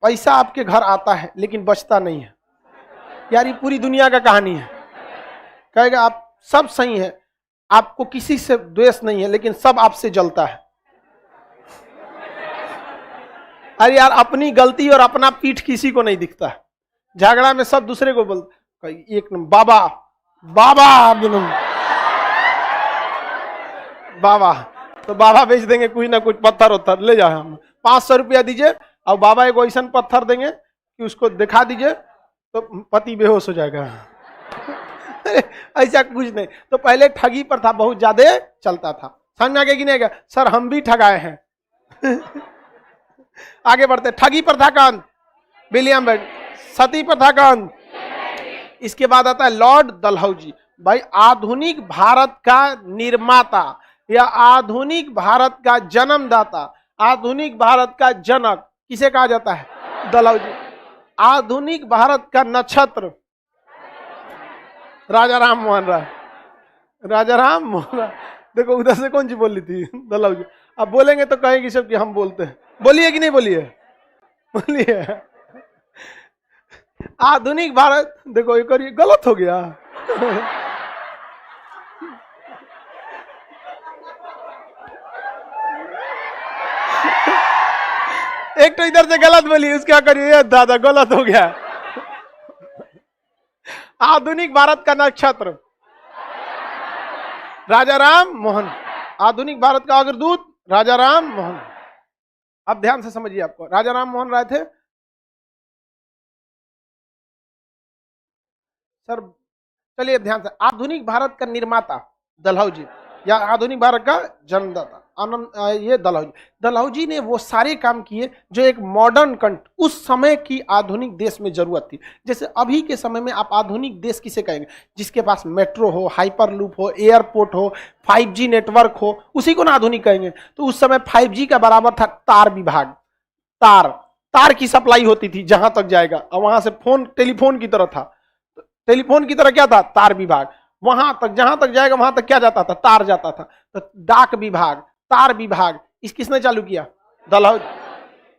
पैसा आपके घर आता है लेकिन बचता नहीं है। यार ये पूरी दुनिया का कहानी है। कहेगा आप सब सही है, आपको किसी से द्वेष नहीं है, लेकिन सब आपसे जलता है। अरे यार, अपनी गलती और अपना पीठ किसी को नहीं दिखता है। झगड़ा में सब दूसरे को बोलते, एक बाबा बाबा बाबा, तो बाबा बेच देंगे कुछ ना कुछ पत्थर उत्थर ले जाए, हम 500 रुपया दीजिए और बाबा एक ऐसा पत्थर देंगे कि उसको दिखा दीजिए तो पति बेहोश हो जाएगा। ऐसा कुछ नहीं। तो पहले ठगी प्रथा बहुत ज्यादा चलता था। समझ में आ गया कि नहीं? सर हम भी ठगाए हैं। आगे बढ़ते। ठगी प्रथा का अंत विलियम बेंटिक। सती प्रथा का अंत, इसके बाद आता है लॉर्ड डलहौजी। भाई आधुनिक भारत का निर्माता या आधुनिक भारत का जन्मदाता, आधुनिक भारत का जनक किसे कहा जाता है? डलहौजी। आधुनिक भारत का नक्षत्र राजा राम मोहन राय। राजा राम मोहन राय। देखो उधर से कौन सी बोली थी? डलहौजी। अब बोलेंगे तो कहेंगे सब कि हम बोलते हैं। बोलिए कि नहीं बोलिए? बोलिए। आधुनिक भारत, देखो एक और ये गलत हो गया। एक तो इधर से गलत बोली, उसका करिए दादा गलत हो गया। आधुनिक भारत का नक्षत्र राजा राम मोहन। आधुनिक भारत का अग्रदूत राजा राम मोहन। अब ध्यान से समझिए, आपको राजा राम मोहन राय थे सर। चलिए ध्यान से। आधुनिक भारत का निर्माता डलहौजी या आधुनिक भारत का जन्मदाता। ये दलहौजी ने वो सारे काम किए जो एक मॉडर्न उस समय की आधुनिक देश में जरूरत थी। जैसे अभी के समय में आप आधुनिक देश किसे कहेंगे? जिसके पास मेट्रो हो, हाइपरलूप हो, एयरपोर्ट हो, 5G नेटवर्क हो, उसी को ना आधुनिक कहेंगे। तो उस समय 5G का बराबर था तार विभाग। तार की सप्लाई होती थी जहां तक जाएगा, और वहां से फोन टेलीफोन की तरह था। टेलीफोन की तरह क्या था? तार विभाग। वहां तक जहां तक जाएगा वहां तक क्या जाता था? तार जाता था। तो डाक विभाग, तार विभाग, इस किसने चालू किया? दलहौजी।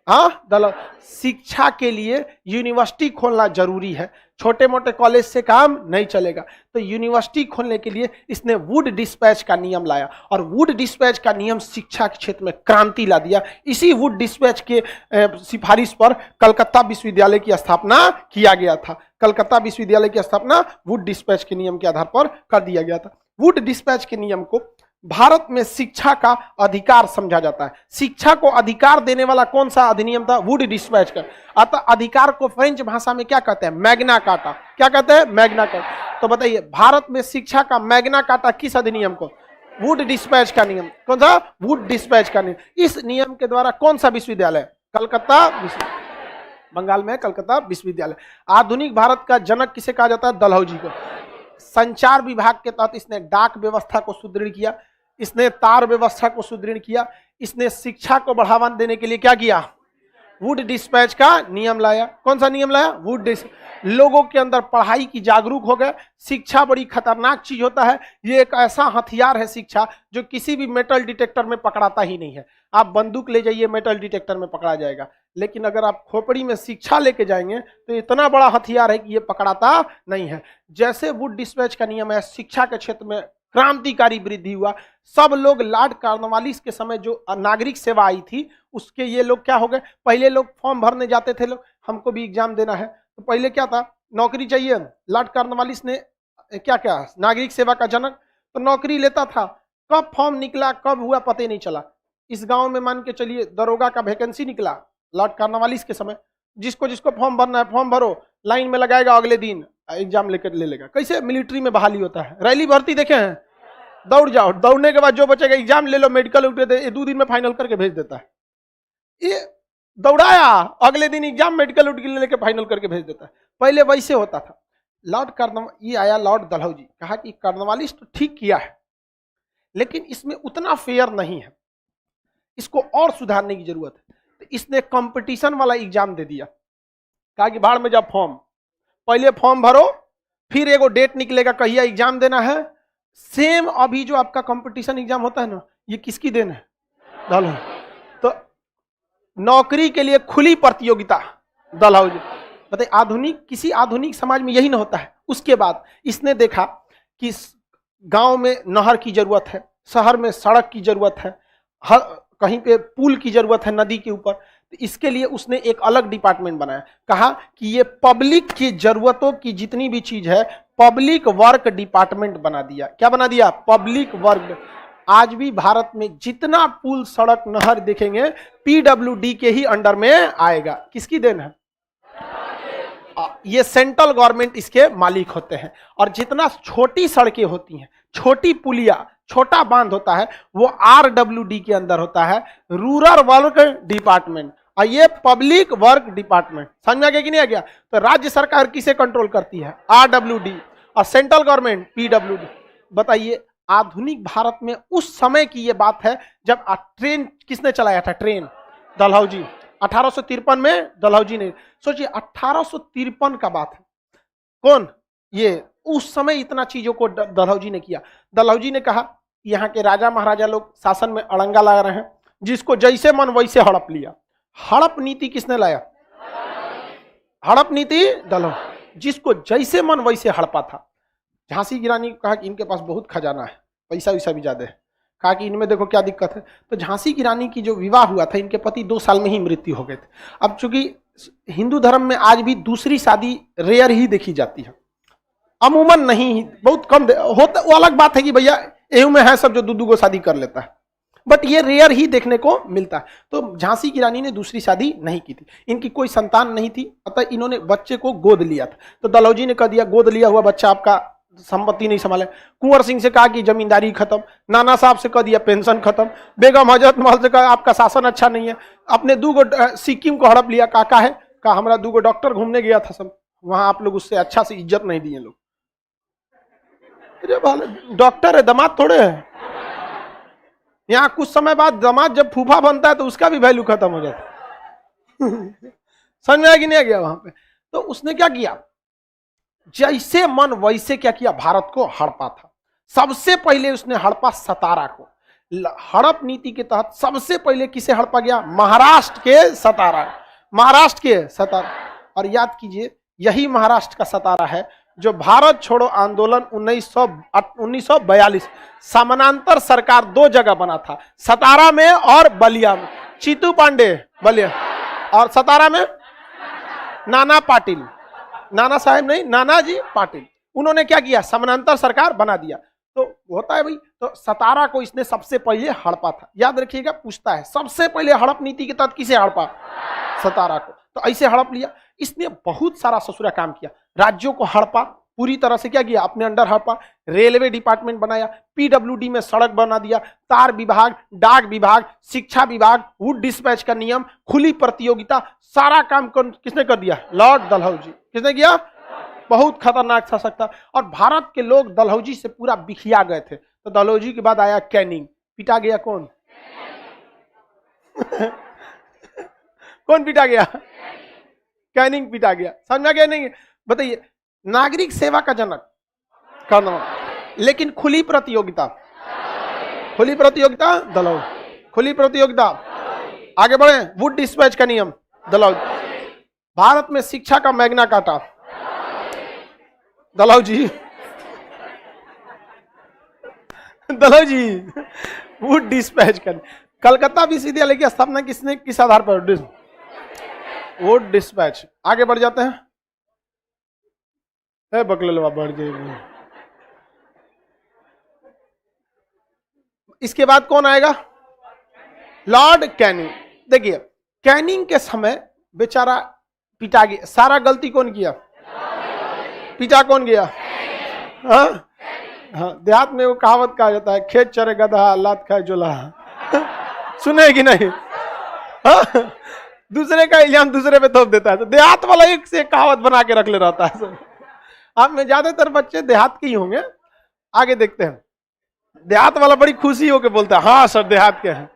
हाँ, शिक्षा के लिए यूनिवर्सिटी खोलना जरूरी है, छोटे मोटे कॉलेज से काम नहीं चलेगा। तो यूनिवर्सिटी खोलने के लिए इसने वुड डिस्पैच का नियम लाया, और वुड डिस्पैच का नियम शिक्षा के क्षेत्र में क्रांति ला दिया। इसी वुड डिस्पैच के सिफारिश पर कलकत्ता विश्वविद्यालय की स्थापना किया गया था। कलकत्ता विश्वविद्यालय की स्थापना वुड डिस्पैच के नियम के आधार पर कर दिया गया था। वुड डिस्पैच के नियम को भारत में शिक्षा का अधिकार समझा जाता है। शिक्षा को अधिकार देने वाला कौन सा अधिनियम था? वुड डिस्पैच का। अतः अधिकार को फ्रेंच भाषा में क्या कहते हैं? Magna carta. क्या कहते हैं? Magna carta. तो बताइए, भारत में शिक्षा का मैग्ना कार्टा किस अधिनियम को? वुड डिस्पैच का नियम। कौन सा? वुड डिस्पैच का नियम। इस नियम के द्वारा कौन सा विश्वविद्यालय? कलकत्ता विश्वविद्यालय, बंगाल में कलकत्ता विश्वविद्यालय। आधुनिक भारत का जनक किसे कहा जाता है? दलहौजी को। संचार विभाग के तहत इसने डाक व्यवस्था को सुदृढ़ किया, इसने तार व्यवस्था को सुदृढ़ किया, इसने शिक्षा को बढ़ावा देने के लिए क्या किया? वुड डिस्पैच का नियम लाया। कौन सा नियम लाया? Wood dispatch. लोगों के अंदर पढ़ाई की जागरूक हो गए। शिक्षा बड़ी खतरनाक चीज होता है, ये एक ऐसा हथियार है शिक्षा जो किसी भी मेटल डिटेक्टर में पकड़ाता ही नहीं है। आप बंदूक ले जाइए, मेटल डिटेक्टर में पकड़ा जाएगा, लेकिन अगर आप खोपड़ी में शिक्षा लेके जाएंगे तो इतना बड़ा हथियार है कि ये पकड़ाता नहीं है। जैसे वुड डिस्पैच का नियम है, शिक्षा के क्षेत्र में क्रांतिकारी वृद्धि हुआ। सब लोग लॉर्ड कॉर्नवालिस के समय जो नागरिक सेवा आई थी उसके ये लोग क्या हो गए? पहले लोग फॉर्म भरने जाते थे, लोग हमको भी एग्जाम देना है, तो पहले क्या था? नौकरी चाहिए। लॉर्ड कॉर्नवालिस ने क्या क्या, नागरिक सेवा का जनक, तो नौकरी लेता था। कब फॉर्म निकला, कब हुआ, पता ही नहीं चला। इस गांव में मान के चलिए दरोगा का वैकेंसी निकला लॉर्ड कॉर्नवालिस के समय। जिसको जिसको फॉर्म भरना है फॉर्म भरो, लाइन में लगाएगा, अगले दिन एग्जाम लेकर ले लेगा। कैसे मिलिट्री में बहाली होता है, रैली भर्ती देखे हैं? दौड़ जाओ, दौड़ने के बाद जो बचेगा एग्जाम ले लो, मेडिकल उठे 2 दिन में फाइनल करके भेज देता है। ये दौड़ाया, अगले दिन एग्जाम मेडिकल उठ लेके फाइनल करके भेज देता है। पहले वैसे होता था। ये आया लॉर्ड दलहौजी, कहा कि कॉर्नवालिस तो ठीक किया है लेकिन इसमें उतना फेयर नहीं है, इसको और सुधारने की जरूरत है। तो इसने कंपटीशन वाला एग्जाम दे दिया। कहा कि बाढ़ में जब फॉर्म, पहले फॉर्म भरो, फिर एगो डेट निकलेगा कहिया एग्जाम देना है। सेम अभी जो आपका कंपटीशन एग्जाम होता है ना, ये किसकी देन है? दलहौजी। तो नौकरी के लिए खुली प्रतियोगिता, दलहौजी। बताइए, आधुनिक किसी आधुनिक समाज में यही ना होता है। उसके बाद इसने देखा कि गांव में नहर की जरूरत है, शहर में सड़क की जरूरत है, हर कहीं पे पुल की जरूरत है नदी के ऊपर। तो इसके लिए उसने एक अलग डिपार्टमेंट बनाया। कहा कि ये पब्लिक की जरूरतों की जितनी भी चीज है पब्लिक वर्क डिपार्टमेंट बना दिया। क्या बना दिया? Public work. आज भी भारत में जितना पुल, सड़क, नहर देखेंगे PWD के ही अंडर में आएगा। किसकी देन है? ये सेंट्रल गवर्नमेंट इसके मालिक होते हैं। और जितना छोटी सड़कें होती हैं, छोटी पुलिया, छोटा बांध होता है, वो RWD के अंदर होता है, रूरल वर्क डिपार्टमेंट। और ये पब्लिक वर्क डिपार्टमेंट। समझ में आ गया कि नहीं आ गया? तो राज्य सरकार किसे कंट्रोल करती है? RWD। और सेंट्रल गवर्नमेंट PWD। बताइए, आधुनिक भारत में उस समय की ये बात है जब ट्रेन किसने चलाया था? ट्रेन दलहौजी। 1853 में दलहौजी ने। सोचिए 1853 का बात है। कौन? ये उस समय इतना चीजों को दलहौजी ने किया। दलहौजी ने कहा यहाँ के राजा महाराजा लोग शासन में अड़ंगा ला रहे हैं, जिसको जैसे मन वैसे हड़प लिया। हड़प नीति किसने लाया? हड़प नीति दलहौजी। जिसको जैसे मन वैसे हड़पा था। झांसी की रानी कहा कि इनके पास बहुत खजाना है, पैसा वैसा भी ज्यादा है। कहा कि इनमें देखो क्या दिक्कत है। तो झांसी की रानी की जो विवाह हुआ था, इनके पति 2 साल में ही मृत्यु हो गए थे। अब चूंकि हिंदू धर्म में आज भी दूसरी शादी रेयर ही देखी जाती है, अमूमन नहीं, बहुत कम होता। वो अलग बात है कि भैया एहू में है सब जो 2 शादी कर लेता है, बट ये रेयर ही देखने को मिलता है। तो झांसी की रानी ने दूसरी शादी नहीं की थी, इनकी कोई संतान नहीं थी, अतः इन्होंने बच्चे को गोद लिया था। तो दलहौजी ने कह दिया गोद लिया हुआ बच्चा आपका संपत्ति नहीं संभाले। कुंवर सिंह से कहा कि जमींदारी खत्म, नाना साहब से कह दिया पेंशन खत्म, बेगम हजरत महल से कहा आपका शासन अच्छा नहीं है, अपने 2 सिक्किम को हड़प लिया। काका है कहा हमारा 2 डॉक्टर घूमने गया था सब, वहां आप लोग उससे अच्छा से इज्जत नहीं दिए लोग। अरे डॉक्टर है, दामाद थोड़े है। यहाँ कुछ समय बाद दामाद जब फूफा बनता है तो उसका भी वैल्यू खत्म हो जाता है। समझ में आया कि नहीं आ गया वहां पे? तो उसने क्या किया, जैसे मन वैसे क्या किया, भारत को हड़पा था। सबसे पहले उसने हड़पा सतारा को। हड़प नीति के तहत सबसे पहले किसे हड़पा गया? महाराष्ट्र के सतारा, महाराष्ट्र के सतारा। और याद कीजिए यही महाराष्ट्र का सतारा है जो भारत छोड़ो आंदोलन 1942 समानांतर सरकार 2 जगह बना था, सतारा में और बलिया में। चीतू पांडे बलिया, और सतारा में नाना पाटिल, नाना साहेब नहीं, नाना जी पाटिल। उन्होंने क्या किया, समानांतर सरकार बना दिया। तो होता है भाई, तो सतारा को इसने सबसे पहले हड़पा था। याद रखिएगा, पूछता है सबसे पहले हड़प नीति के तहत किसे हड़पा? सतारा को। तो ऐसे हड़प लिया। इसने बहुत सारा ससुरा काम किया, राज्यों को हड़पा, पूरी तरह से क्या किया, अपने अंडर हड़पा। रेलवे डिपार्टमेंट बनाया, पीडब्ल्यूडी में सड़क बना दिया, तार विभाग, डाक विभाग, शिक्षा विभाग, वुड डिस्पैच का नियम, खुली प्रतियोगिता, सारा काम किसने कर दिया? लॉर्ड डलहौजी। किसने किया? बहुत खतरनाक शासक था। और भारत के लोग डलहौजी से पूरा बिखिया गए थे। तो डलहौजी के बाद आया कैनिंग। पिटा गया कौन? कौन पिटा गया? कैनिंग पिटा गया। समझ में गया नहीं? बताइए, नागरिक सेवा का जनक करना, लेकिन खुली प्रतियोगिता, खुली प्रतियोगिता डलहौजी, खुली प्रतियोगिता। आगे बढ़े, वुड डिस्पैच का नियम डलहौजी। भारत में शिक्षा का Magna carta Dalhousie, Dalhousie. Wood dispatch का। कलकत्ता विश्वविद्यालय की स्थापना किसने, किस आधार पर? Wood dispatch. आगे बढ़ जाते हैं, बकलवा बढ़ जाएगी। इसके बाद कौन आएगा? Lord Canning. देखिए, कैनिंग के समय बेचारा पिटा गया। सारा गलती कौन किया? पिटा कौन गया? हाँ, देहात में वो कहावत कहा जाता है, खेत चरे गधा लात खाए जोला। सुने कि नहीं? हाँ? दूसरे का इल्जाम दूसरे पे थोप देता है। तो देहात वाला एक से कहावत बना के रख ले रहता है। आप में ज्यादातर बच्चे देहात के ही होंगे। आगे देखते हैं, देहात वाला बड़ी खुशी होकर बोलता है हाँ सर देहात के हैं।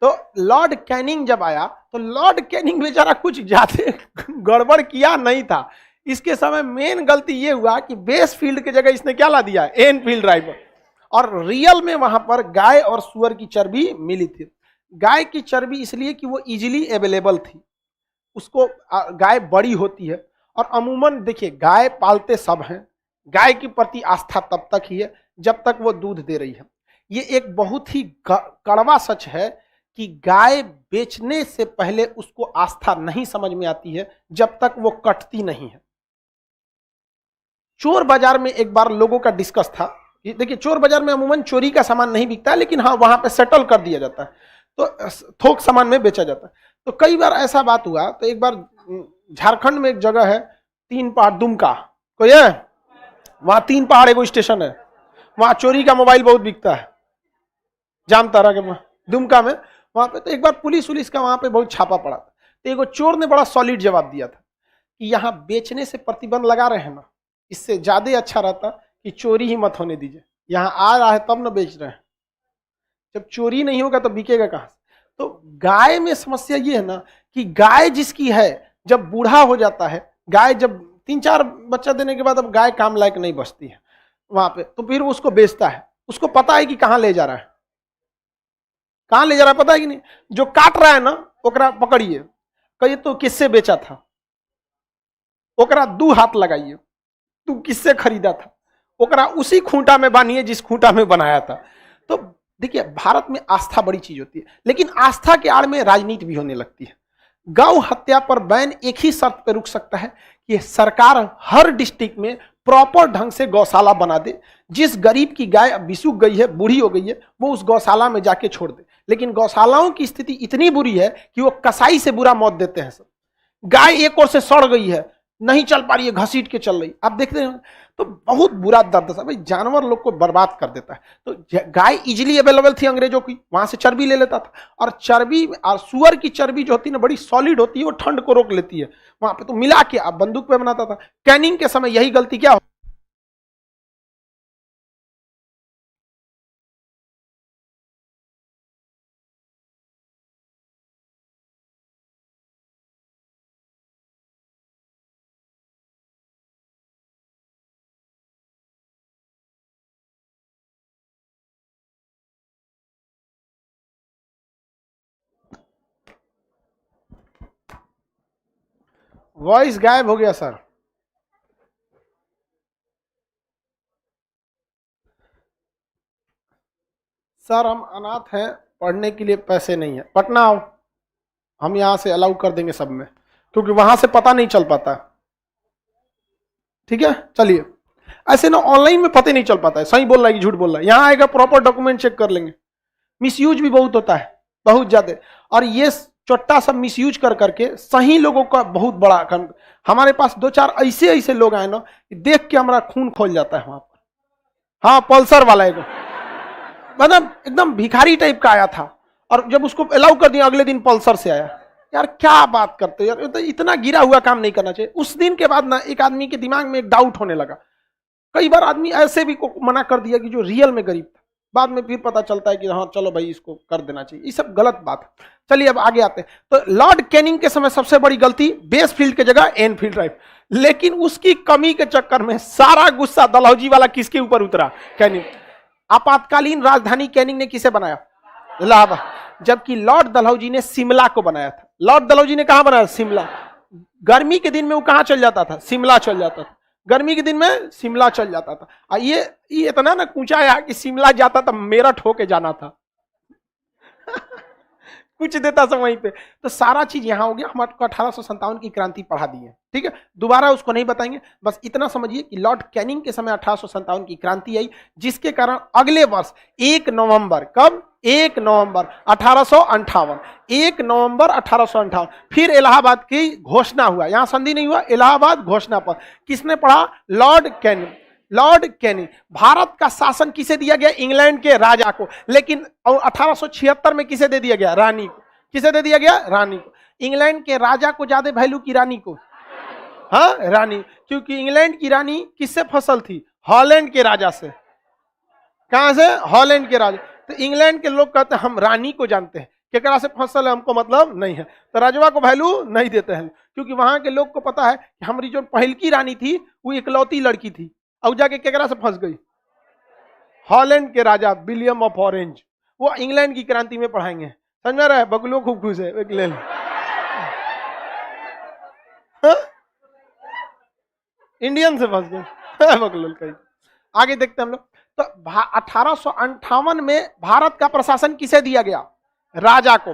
तो लॉर्ड कैनिंग जब आया तो लॉर्ड कैनिंग बेचारा कुछ ज्यादा गड़बड़ किया नहीं था। इसके समय मेन गलती ये हुआ कि बेस फील्ड की जगह इसने क्या ला दिया? Enfield rifle. और रियल में वहां पर गाय और सुअर की चर्बी मिली थी। गाय की चर्बी इसलिए कि वो इजीली अवेलेबल थी, उसको गाय बड़ी होती है। और अमूमन देखिए, गाय पालते सब हैं, गाय के प्रति आस्था तब तक ही है जब तक वो दूध दे रही है। ये एक बहुत ही कड़वा सच है कि गाय बेचने से पहले उसको आस्था नहीं समझ में आती है जब तक वो कटती नहीं है। चोर बाजार में एक बार लोगों का डिस्कस था। देखिए, चोर बाजार में अमूमन चोरी का सामान नहीं बिकता है, लेकिन हाँ वहां पे सेटल कर दिया जाता है, तो थोक सामान में बेचा जाता है। तो कई बार ऐसा बात हुआ। तो एक बार झारखंड में एक जगह है 3 पहाड़, दुमका कोई है, वहां 3 पहाड़ एगो स्टेशन है, वहां चोरी का मोबाइल बहुत बिकता है, जामतारा के दुमका में। वहां पे तो एक बार पुलिस का वहां पे बहुत छापा पड़ा था। तो एगो चोर ने बड़ा सॉलिड जवाब दिया था कि यहाँ बेचने से प्रतिबंध लगा रहे हैं ना, इससे ज्यादा अच्छा रहता कि चोरी ही मत होने दीजिए। यहाँ आ रहा है तब न बेच रहे हैं, जब चोरी नहीं होगा तो बिकेगा कहां से? तो गाय में समस्या ये है ना कि गाय जिसकी है जब बूढ़ा हो जाता है, गाय जब 3-4 बच्चा देने के बाद अब गाय काम लायक नहीं बचती है वहां पे, तो फिर वो उसको बेचता है। उसको पता है कि कहां ले जा रहा है, कहां ले जा रहा है पता है कि नहीं। जो काट रहा है ना ओकरा पकड़िए, कहिए तो किससे बेचा था, ओकरा 2 हाथ लगाइए, तू किससे खरीदा था, ओकरा उसी खूंटा में बांधिए जिस खूंटा में बनाया था। तो देखिए, भारत में आस्था बड़ी चीज होती है, लेकिन आस्था के आड़ में राजनीति भी होने लगती है। गौ हत्या पर बैन एक ही शर्त पर रुक सकता है कि सरकार हर डिस्ट्रिक्ट में प्रॉपर ढंग से गौशाला बना दे। जिस गरीब की गाय अब बिसुक गई है, बूढ़ी हो गई है, वो उस गौशाला में जाके छोड़ दे। लेकिन गौशालाओं की स्थिति इतनी बुरी है कि वो कसाई से बुरा मौत देते हैं सब। गाय एक ओर से सड़ गई है, नहीं चल पा रही है, घसीट के चल रही, आप देखते हैं तो बहुत बुरा दर्द था भाई, जानवर लोग को बर्बाद कर देता है। तो गाय इजीली अवेलेबल थी अंग्रेजों की, वहां से चर्बी ले लेता था, और चर्बी और सुअर की चर्बी जो होती है ना बड़ी सॉलिड होती है, वो ठंड को रोक लेती है, वहां पे तो मिला के आप बंदूक पे बनाता था। कैनिंग के समय यही गलती क्या वॉइस गायब हो गया सर। सर हम अनाथ हैं, पढ़ने के लिए पैसे नहीं है, पटना आओ, हम यहां से अलाउ कर देंगे सब में, क्योंकि वहां से पता नहीं चल पाता है। ठीक है चलिए, ऐसे ना ऑनलाइन में पता नहीं चल पाता है, सही बोल रहा है कि झूठ बोल रहा है, यहां आएगा प्रॉपर डॉक्यूमेंट चेक कर लेंगे। मिसयूज भी बहुत होता है, बहुत ज्यादा, और ये चोट्टा सब मिसयूज कर करके सही लोगों का बहुत बड़ा हमारे पास दो चार ऐसे ऐसे लोग आए ना, देख के हमारा खून खोल जाता है वहां पर। हाँ पल्सर वाला एक मतलब एकदम भिखारी टाइप का आया था, और जब उसको अलाउ कर दिया अगले दिन पल्सर से आया। यार क्या बात करते हो यार, तो इतना गिरा हुआ काम नहीं करना चाहिए। उस दिन के बाद ना एक आदमी के दिमाग में एक डाउट होने लगा, कई बार आदमी ऐसे भी को मना कर दिया कि जो रियल में गरीब था, बाद में फिर पता चलता है कि हाँ चलो भाई इसको कर देना चाहिए, ये सब गलत बात है। चलिए अब आगे आते हैं। तो लॉर्ड कैनिंग के समय सबसे बड़ी गलती बेस फील्ड की जगह एनफील्ड ड्राइव, लेकिन उसकी कमी के चक्कर में सारा गुस्सा डलहौजी वाला किसके ऊपर उतरा? कैनिंग। आपातकालीन राजधानी कैनिंग ने किसे बनाया? इलाहाबाद। जबकि लॉर्ड डलहौजी ने शिमला को बनाया था। लॉर्ड डलहौजी ने कहां बनाया? शिमला। गर्मी के दिन में वो कहां चल जाता था? शिमला चल जाता था। गर्मी के दिन में शिमला चल जाता था। ये इतना ना कूचा है कि शिमला जाता था मेरठ होके जाना था कुछ देता सब वहीं पे। तो सारा चीज यहां हो गया। हम आपको 1857 की क्रांति पढ़ा दी है, ठीक है, दोबारा उसको नहीं बताएंगे, बस इतना समझिए कि लॉर्ड कैनिंग के समय 1857 की क्रांति आई, जिसके कारण अगले वर्ष 1 नवंबर, कब? 1 नवंबर 1858, 1 नवंबर 1858 फिर इलाहाबाद की घोषणा हुआ। यहां संधि नहीं हुआ, इलाहाबाद घोषणा पर किसने पढ़ा? Lord Canning. Lord Canning. Bharat का शासन किसे दिया गया? इंग्लैंड के राजा को। लेकिन 1876 में किसे दे दिया गया? रानी को। किसे दे दिया गया? रानी को। इंग्लैंड के राजा को ज्यादा वैल्यू की रानी को? हाँ रानी, क्योंकि इंग्लैंड की रानी किससे फसल थी? हॉलैंड के राजा से। कहां से? हॉलैंड के राजा। तो इंग्लैंड के लोग कहते हैं हम रानी को जानते हैं, केकरा से फसल है हमको मतलब नहीं है, तो राजवा को वैल्यू नहीं देते हैं, क्योंकि वहां के लोग को पता है कि हमारी जो पहल की रानी थी वो इकलौती लड़की थी, और जाके केकरा से फंस गई? हॉलैंड के राजा विलियम ऑफ ऑरेंज। वो इंग्लैंड की क्रांति में पढ़ाएंगे, समझ में रहा है? बगुलो खूब खुश है, एक ले लो। इंडियन से फंस गए बगुलो कहीं। आगे देखते हैं हम लोग। तो 1858 में भारत का प्रशासन किसे दिया गया? राजा को।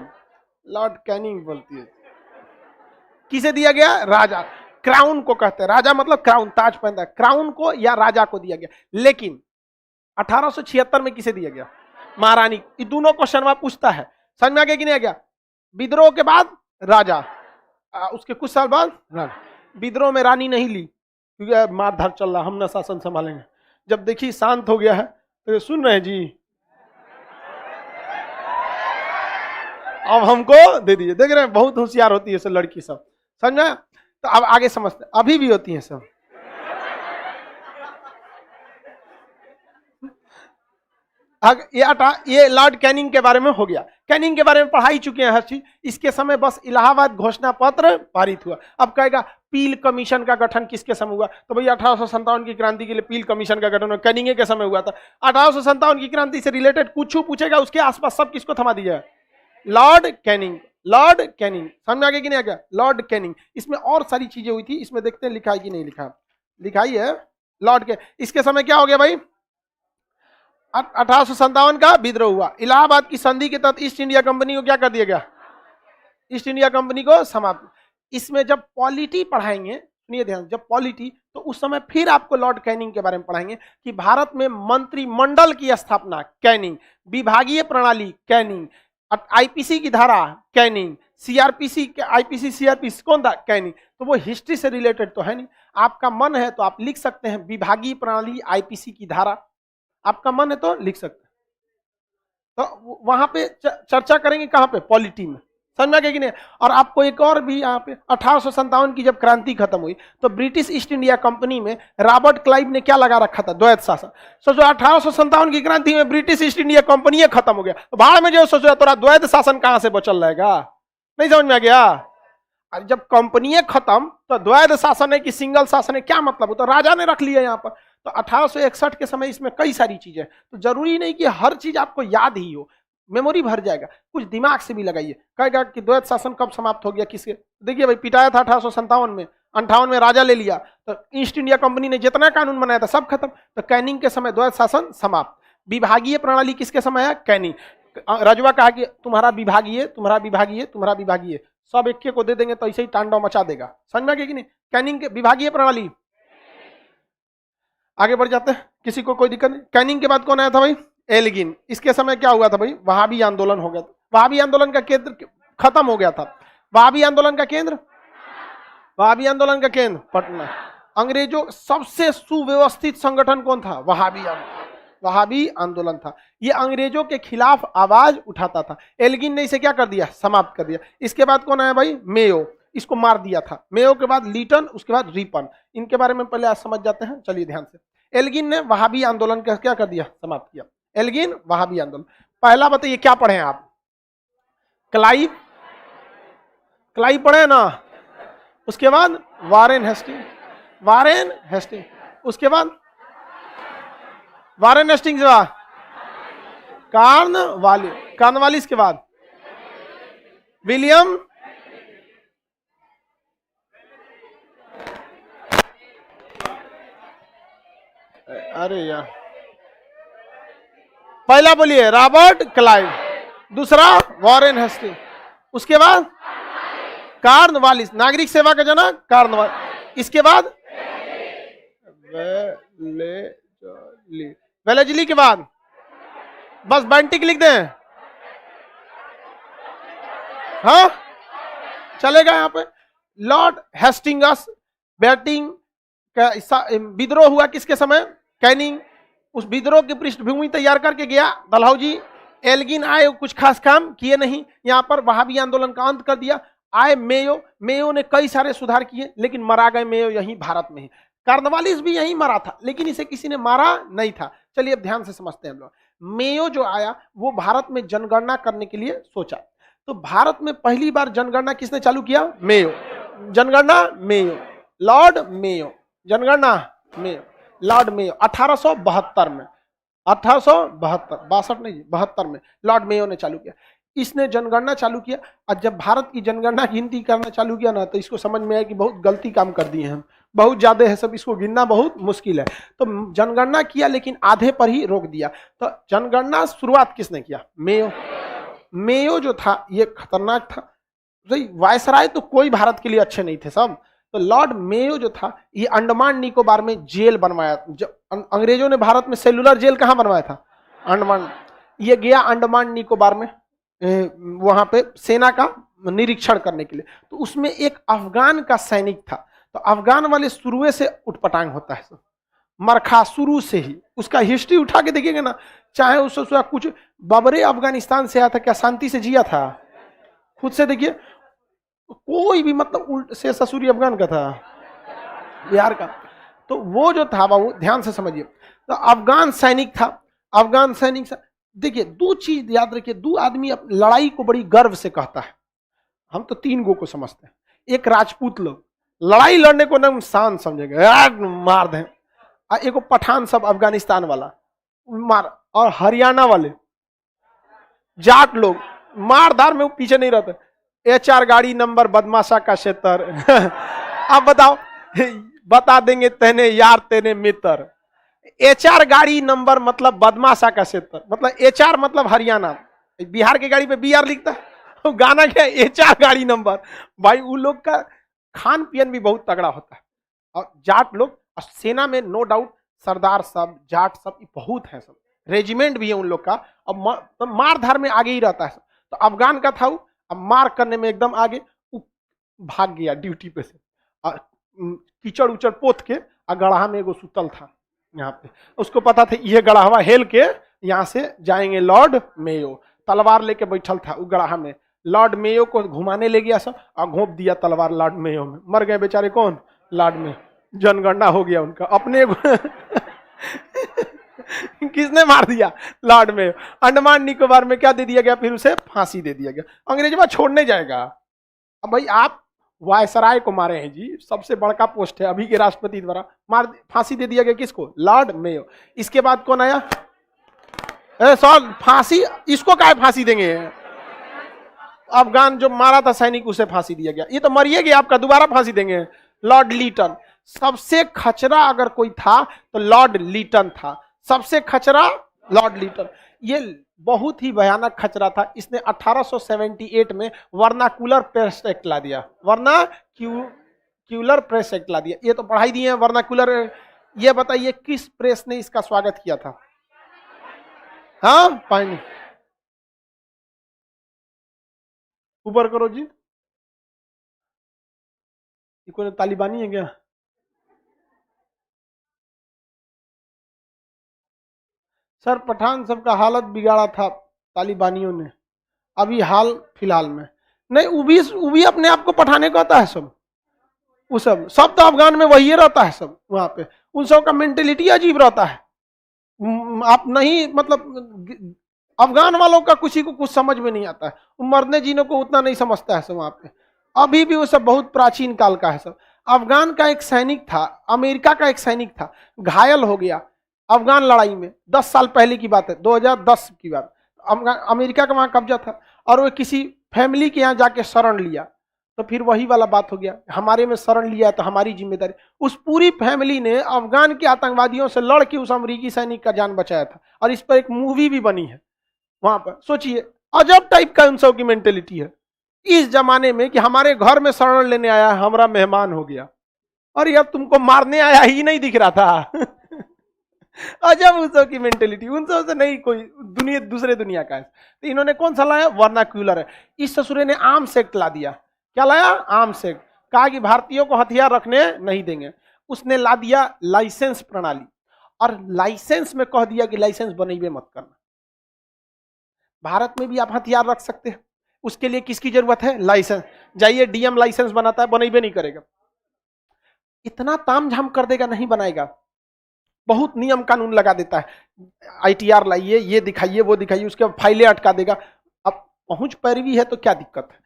लॉर्ड कैनिंग बोलती है। किसे दिया गया? राजा। क्राउन को कहते हैं, राजा मतलब क्राउन, ताज पहनता है, क्राउन को या राजा को दिया गया। लेकिन 1876 में किसे दिया गया? महारानी। ये दोनों क्वेश्चन में पूछता है, समझ में आ गया कि नहीं आ गया? विद्रोह के बाद राजा, उसके कुछ साल बाद राजा। विद्रोह में रानी नहीं ली, क्योंकि मारधार चल रहा, हम ना शासन संभालेंगे। जब देखी शांत हो गया है तो सुन रहे हैं जी, अब हमको दे दीजिए। देख रहे हैं बहुत होशियार होती है सब लड़की सब, समझ में? तो अब आगे समझते, अभी भी होती हैं सब। ये लॉर्ड कैनिंग के बारे में हो गया। कैनिंग के बारे में पढ़ा ही चुके हैं हर चीज। इसके समय बस इलाहाबाद घोषणा पत्र पारित हुआ। अब कहेगा पील कमीशन का गठन किसके समय हुआ? तो भैया 1857 की क्रांति के लिए पील कमीशन का गठन कैनिंग के समय हुआ था। 1857 की क्रांति से रिलेटेड कुछ पूछेगा, उसके आसपास सब किसको थमा दिया? Lord Canning. लॉर्ड कैनिंग समझ में आ गया कि नहीं आ गया? Lord Canning. इसमें और सारी चीजें हुई थी, इसमें देखते हैं लिखा है कि नहीं लिखा। लिखाई है लॉर्ड के। इसके समय क्या हो गया भाई? 1857 का विद्रोह हुआ। इलाहाबाद की संधि के तहत ईस्ट इंडिया कंपनी को क्या कर दिया गया? ईस्ट इंडिया कंपनी को समाप्त। इसमें जब पॉलिटी पढ़ाएंगे, सुनिए ध्यान, जब पॉलिटी, तो उस समय फिर आपको लॉर्ड कैनिंग के बारे में पढ़ाएंगे कि भारत में मंत्रिमंडल की स्थापना कैनिंग, विभागीय प्रणाली कैनिंग, आईपीसी की धारा कैनिंग, सीआरपीसी, आईपीसी सीआरपीसी कौन था? कैनिंग। तो वो हिस्ट्री से रिलेटेड तो है नहीं। आपका मन है तो आप लिख सकते हैं विभागीय प्रणाली आईपीसी की धारा, आपका मन है तो लिख सकते हैं। तो वहां पे चर्चा करेंगे कहां पे, पॉलिटी में, समझ में आ गया कि नहीं। और आपको एक और भी यहाँ पे 1857 की जब क्रांति खत्म हुई तो ब्रिटिश ईस्ट इंडिया कंपनी में रॉबर्ट क्लाइव ने क्या लगा रखा था, द्वैत शासन। सोचो 1857 की क्रांति में ब्रिटिश ईस्ट इंडिया कंपनी खत्म हो गया, तो भाड़ में जो सोचो तोरा द्वैत शासन कहां से बचल रहेगा, नहीं समझ में आ गया। और जब कंपनी खत्म तो द्वैत शासन है कि सिंगल शासन है, क्या मतलब, तो राजा ने रख लिया यहाँ पर। तो 1861 के समय इसमें कई सारी चीजें, तो जरूरी नहीं कि हर चीज आपको याद ही हो, मेमोरी भर जाएगा, कुछ दिमाग से भी लगाइए। कहेगा कि द्वैत शासन कब समाप्त हो गया, किसके, देखिए भाई पिटाया था 1857 में, 58 में राजा ले लिया, तो ईस्ट इंडिया कंपनी ने जितना कानून बनाया था सब खत्म, तो कैनिंग के समय द्वैत शासन समाप्त। विभागीय प्रणाली किसके समय है, कैनिंग। रजवा कहा कि तुम्हारा विभागीय, तुम्हारा विभागीय, तुम्हारा विभागीय, सब एक को दे देंगे तो ऐसे ही तांडव मचा देगा, समझ में आ गया कि नहीं। कैनिंग के विभागीय प्रणाली। आगे बढ़ जाते हैं, किसी को कोई दिक्कत नहीं। कैनिंग के बाद कौन आया था भाई, एल्गिन। इसके समय क्या हुआ था भाई, वहाबी आंदोलन हो गया था। वहाबी आंदोलन का केंद्र खत्म हो गया था। वहाबी आंदोलन का केंद्र, वहाबी आंदोलन का केंद्र पटना। अंग्रेजों सबसे सुव्यवस्थित संगठन कौन था, वहाबी आंदोलन, वहाबी आंदोलन था। ये अंग्रेजों के खिलाफ आवाज उठाता था। एल्गिन ने इसे क्या कर दिया, समाप्त कर दिया। इसके बाद कौन आया भाई, मेयो, इसको मार दिया था। मेयो के बाद लीटन, उसके बाद रिपन। इनके बारे में पहले आज समझ जाते हैं, चलिए ध्यान से। एल्गिन ने वहाबी आंदोलन का क्या कर दिया, समाप्त किया। एल्गिन वहाबी आंदोलन। पहला बताइए क्या पढ़े हैं आप, क्लाइव, क्लाइव पढ़े ना। उसके बाद वारेन हेस्टिंग, वारेन हेस्टिंग। उसके बाद वारेन हेस्टिंग के बाद कार्नवालिस, कार्नवालिस के बाद विलियम, अरे यार पहला बोलिए रॉबर्ट क्लाइव, दूसरा वॉरेन हेस्टिंग, उसके बाद कार्नवालिस, नागरिक सेवा का जनक कार्नवालिस। इसके बाद वेलेजली के बाद बस बैंटिक लिख दें, हाँ चलेगा। यहाँ पे लॉर्ड हेस्टिंगस बैटिंग का विद्रोह हुआ किसके समय, कैनिंग। उस विद्रोह की पृष्ठभूमि तैयार करके गया डलहौजी। एल्गिन आए, कुछ खास काम किए नहीं, यहाँ पर वहाबी आंदोलन का अंत कर दिया। आए मेयो, मेयो ने कई सारे सुधार किए, लेकिन मरा गए मेयो यहीं भारत में ही। कार्नवालिस भी यहीं मरा था, लेकिन इसे किसी ने मारा नहीं था। चलिए अब ध्यान से समझते हैं हम लोग। मेयो जो आया वो भारत में जनगणना करने के लिए सोचा। तो भारत में पहली बार जनगणना किसने चालू किया, मेयो। जनगणना मेयो, लॉर्ड मेयो, जनगणना मेयो, लॉर्ड मेयो 1872 में, 1872, 62 नहीं 72 में लॉर्ड मेयो ने चालू किया। इसने जनगणना चालू किया। और जब भारत की जनगणना गिनती करना चालू किया ना, तो इसको समझ में आया कि बहुत गलती काम कर दिए हम, बहुत ज्यादा है सब, इसको गिनना बहुत मुश्किल है। तो जनगणना किया, लेकिन आधे पर ही रोक दिया। तो जनगणना शुरुआत किसने किया, मेयो। मेयो जो था ये खतरनाक था, वायसराय तो कोई भारत के लिए अच्छे नहीं थे सब। तो लॉर्ड मेयो जो था ये अंडमान निकोबार में जेल बनवाया। अंग्रेजों ने भारत में सेलुलर जेल कहाँ बनवाया था, अंडमान। ये गया अंडमान निकोबार में, वहां पे सेना का निरीक्षण करने के लिए। तो उसमें एक अफगान का सैनिक था। तो अफगान वाले शुरू से उठपटांग होता है, मरखा शुरू से ही। उसका हिस्ट्री उठा के देखिएगा ना, चाहे उसका कुछ बबरे अफगानिस्तान से आया था, क्या शांति से जिया था, खुद से देखिए। कोई भी मतलब उल्ट से ससुरी अफगान का था, बिहार का। तो वो जो था बाबू ध्यान से समझिए, तो अफगान सैनिक था। अफगान सैनिक देखिए, दो चीज याद रखिए, दो आदमी लड़ाई को बड़ी गर्व से कहता है। हम तो तीन गो को समझते हैं। एक राजपूत लोग लड़ाई लड़ने को एकदम शान समझेगा, मार दें। एक पठान सब अफगानिस्तान वाला मार, और हरियाणा वाले जाट लोग मारधार में वो पीछे नहीं रहते। HR गाड़ी नंबर बदमाशा का क्षेत्र अब बताओ, बता देंगे तेने यार तेने मित्र। HR गाड़ी नंबर मतलब बदमाशा का क्षेत्र, मतलब HR मतलब हरियाणा। बिहार की गाड़ी पे BR लिखता है, गाना क्या है, HR गाड़ी नंबर। भाई उन लोग का खान पियन भी बहुत तगड़ा होता है। और जाट लोग सेना में नो डाउट, सरदार सब जाट सब बहुत है, सब रेजिमेंट भी है उन लोग का। अब तो मार धार में आगे ही रहता है। तो अफगान का था, अब मार करने में एकदम आगे, भाग गया ड्यूटी पे से। कीचड़ उचड़ पोत के आ गढ़ा में एगो सुतल था यहाँ पे। उसको पता था ये गढ़ावा हेल के यहाँ से जाएंगे लॉर्ड मेयो, तलवार लेके बैठल था वो गढ़ा में। लॉर्ड मेयो को घुमाने ले गया सब और घोंप दिया तलवार लॉर्ड मेयो में, मर गए बेचारे। कौन? Lord Mayo. जनगणना हो गया उनका अपने किसने मार दिया? Lord Mayo. अंडमान निकोबार में क्या दे दिया गया? फिर उसे फांसी दे दिया गया। अंग्रेजवा छोड़ने जाएगा। अब भाई आप वायसराय को मारे हैं जी, सबसे बड़का पोस्ट है अभी के राष्ट्रपति द्वारा, मार फांसी दे दिया गया। किसको? Lord Mayo. इसके बाद कौन आया? सर फांसी इसको काहे फांसी देंगे? अफगान जो मारा था सैनिक उसे फांसी दिया गया। ये तो मरिए गया आपका, दोबारा फांसी देंगे? Lord Lytton. सबसे खचरा अगर कोई था तो लॉर्ड लीटन था। सबसे खचरा लॉर्ड लीटन। ये बहुत ही भयानक खचरा था। इसने 1878 में वर्नाकुलर प्रेस एक्ट ला दिया। वर्नाक्यूलर प्रेस एक्ट ला दिया। ये तो पढ़ाई दिए हैं वर्नाकुलर। ये बताइए किस प्रेस ने इसका स्वागत किया था? हाँ पानी ऊपर करो जी। ये कोई तालिबानी है क्या? सर पठान सब का हालत बिगाड़ा था तालिबानियों ने अभी हाल फिलहाल में। नहीं वो भी अपने आप को पठाने को आता है सब। वो सब तो अफगान में वही रहता है सब। वहां पे उन सब का मेंटेलिटी अजीब रहता है। आप नहीं मतलब अफगान वालों का किसी को कुछ समझ में नहीं आता है। मरने जीने को उतना नहीं समझता है सब वहां पे। अभी भी वो सब बहुत प्राचीन काल का है सब। अफगान का एक सैनिक था, अमेरिका का एक सैनिक था, घायल हो गया अफगान लड़ाई में। 10 साल पहले की बात है, 2010 की बात। अमेरिका का वहां कब्जा था और वो किसी फैमिली के यहाँ जाके शरण लिया। तो फिर वही वाला बात हो गया, हमारे में शरण लिया है तो हमारी जिम्मेदारी। उस पूरी फैमिली ने अफगान के आतंकवादियों से लड़ के उस अमेरिकी सैनिक का जान बचाया था और इस पर एक मूवी भी बनी है। वहां पर सोचिए अजब टाइप का उन सब की मेंटेलिटी है इस जमाने में कि हमारे घर में शरण लेने आया है, हमारा मेहमान हो गया। और यार तुमको मारने आया ही नहीं दिख रहा था। अजब उन सब की मेंटेलिटी। उन सब से नहीं कोई दुनिया दूसरे दुनिया का है। तो इन्होंने कौन सा लाया? वर्नाक्यूलर है। इस ससुरे ने आर्म्स एक्ट ला दिया। क्या लाया? Arms act. कहा कि भारतीयों को हथियार रखने नहीं देंगे। उसने ला दिया लाइसेंस प्रणाली और लाइसेंस में कह दिया कि लाइसेंस बनेबे मत करना। भारत में भी आप हथियार रख सकते हैं, उसके लिए किसकी जरूरत है? लाइसेंस। जाइए डीएम लाइसेंस बनाता है, बनेबे नहीं करेगा। इतना तामझाम कर देगा, नहीं बनाएगा। बहुत नियम कानून लगा देता है। आईटीआर लाइए, ये दिखाइए, वो दिखाइए, उसके बाद फाइलें अटका देगा। अब पहुंच पैरवी है तो क्या दिक्कत है?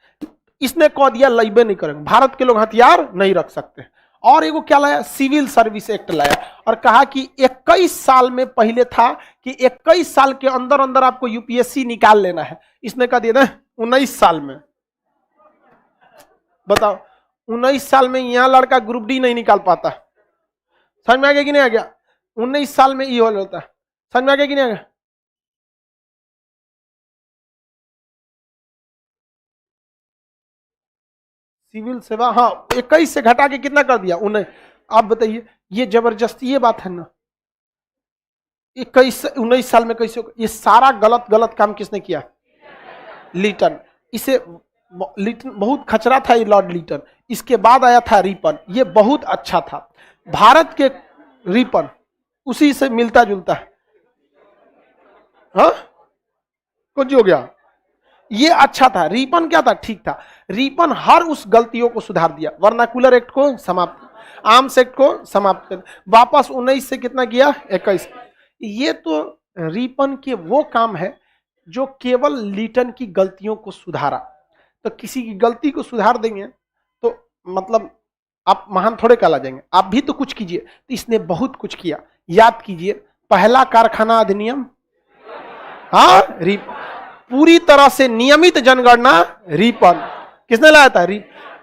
इसने कह दिया लाइबे नहीं करेंगे, भारत के लोग हथियार नहीं रख सकते। और एगो क्या लाया? सिविल सर्विस एक्ट लाया और कहा कि 21 साल में, पहले था कि 21 साल के अंदर अंदर आपको यूपीएससी निकाल लेना है। इसने कहा दिया 19 साल में। बताओ 19 साल में यहां लड़का ग्रुप डी नहीं निकाल पाता। समझ में आ गया कि नहीं आ गया? 19 साल में ये हो होता है। समझ में आ गया कि नहीं आ गया? सिविल सेवा, हाँ 21 से घटा के कितना कर दिया? 19। आप बताइए ये जबरदस्ती ये बात है ना? 19 साल में कैसे? ये सारा गलत गलत काम किसने किया? लीटन। इसे लीटन बहुत खचरा था ये लॉर्ड लीटन। इसके बाद आया था रिपन, ये बहुत अच्छा था। भारत के रिपन उसी से मिलता जुलता है। हाँ कुछ हो गया? ये अच्छा था। रिपन क्या था? ठीक था। रिपन हर उस गलतियों को सुधार दिया। वर्नाकुलर एक्ट को समाप्त, आर्म्स एक्ट को समाप्त कर, वापस 19 से कितना किया? 21। ये तो रिपन के वो काम है जो केवल लीटन की गलतियों को सुधारा। तो किसी की गलती को सुधार देंगे तो मतलब आप महान थोड़े कहला जाएंगे। आप भी तो कुछ कीजिए। तो इसने बहुत कुछ किया। याद कीजिए पहला कारखाना अधिनियम, हाँ पूरी तरह से नियमित जनगणना रिपन। किसने लाया था?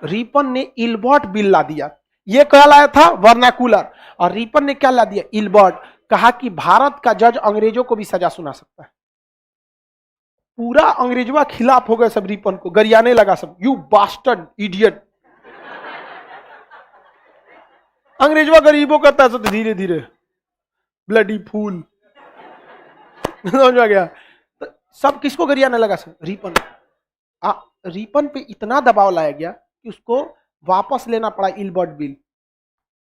रिपन ने इल्बर्ट बिल ला दिया। ये क्या लाया था? वर्नाकुलर। और रिपन ने क्या ला दिया? इल्बर्ट। कहा कि भारत का जज अंग्रेजों को भी सजा सुना सकता है। पूरा अंग्रेजवा खिलाफ हो गए सब, रिपन को गरियाने लगा सब, यू बास्टर्ड इडियट। अंग्रेजवा गरीबों करता है तो धीरे धीरे ब्लडी फूल। समझ आ गया? तो सब किसको गरियाने लगा सब? रिपन। रिपन पे इतना दबाव लाया गया कि उसको वापस लेना पड़ा इल्बर्ट बिल,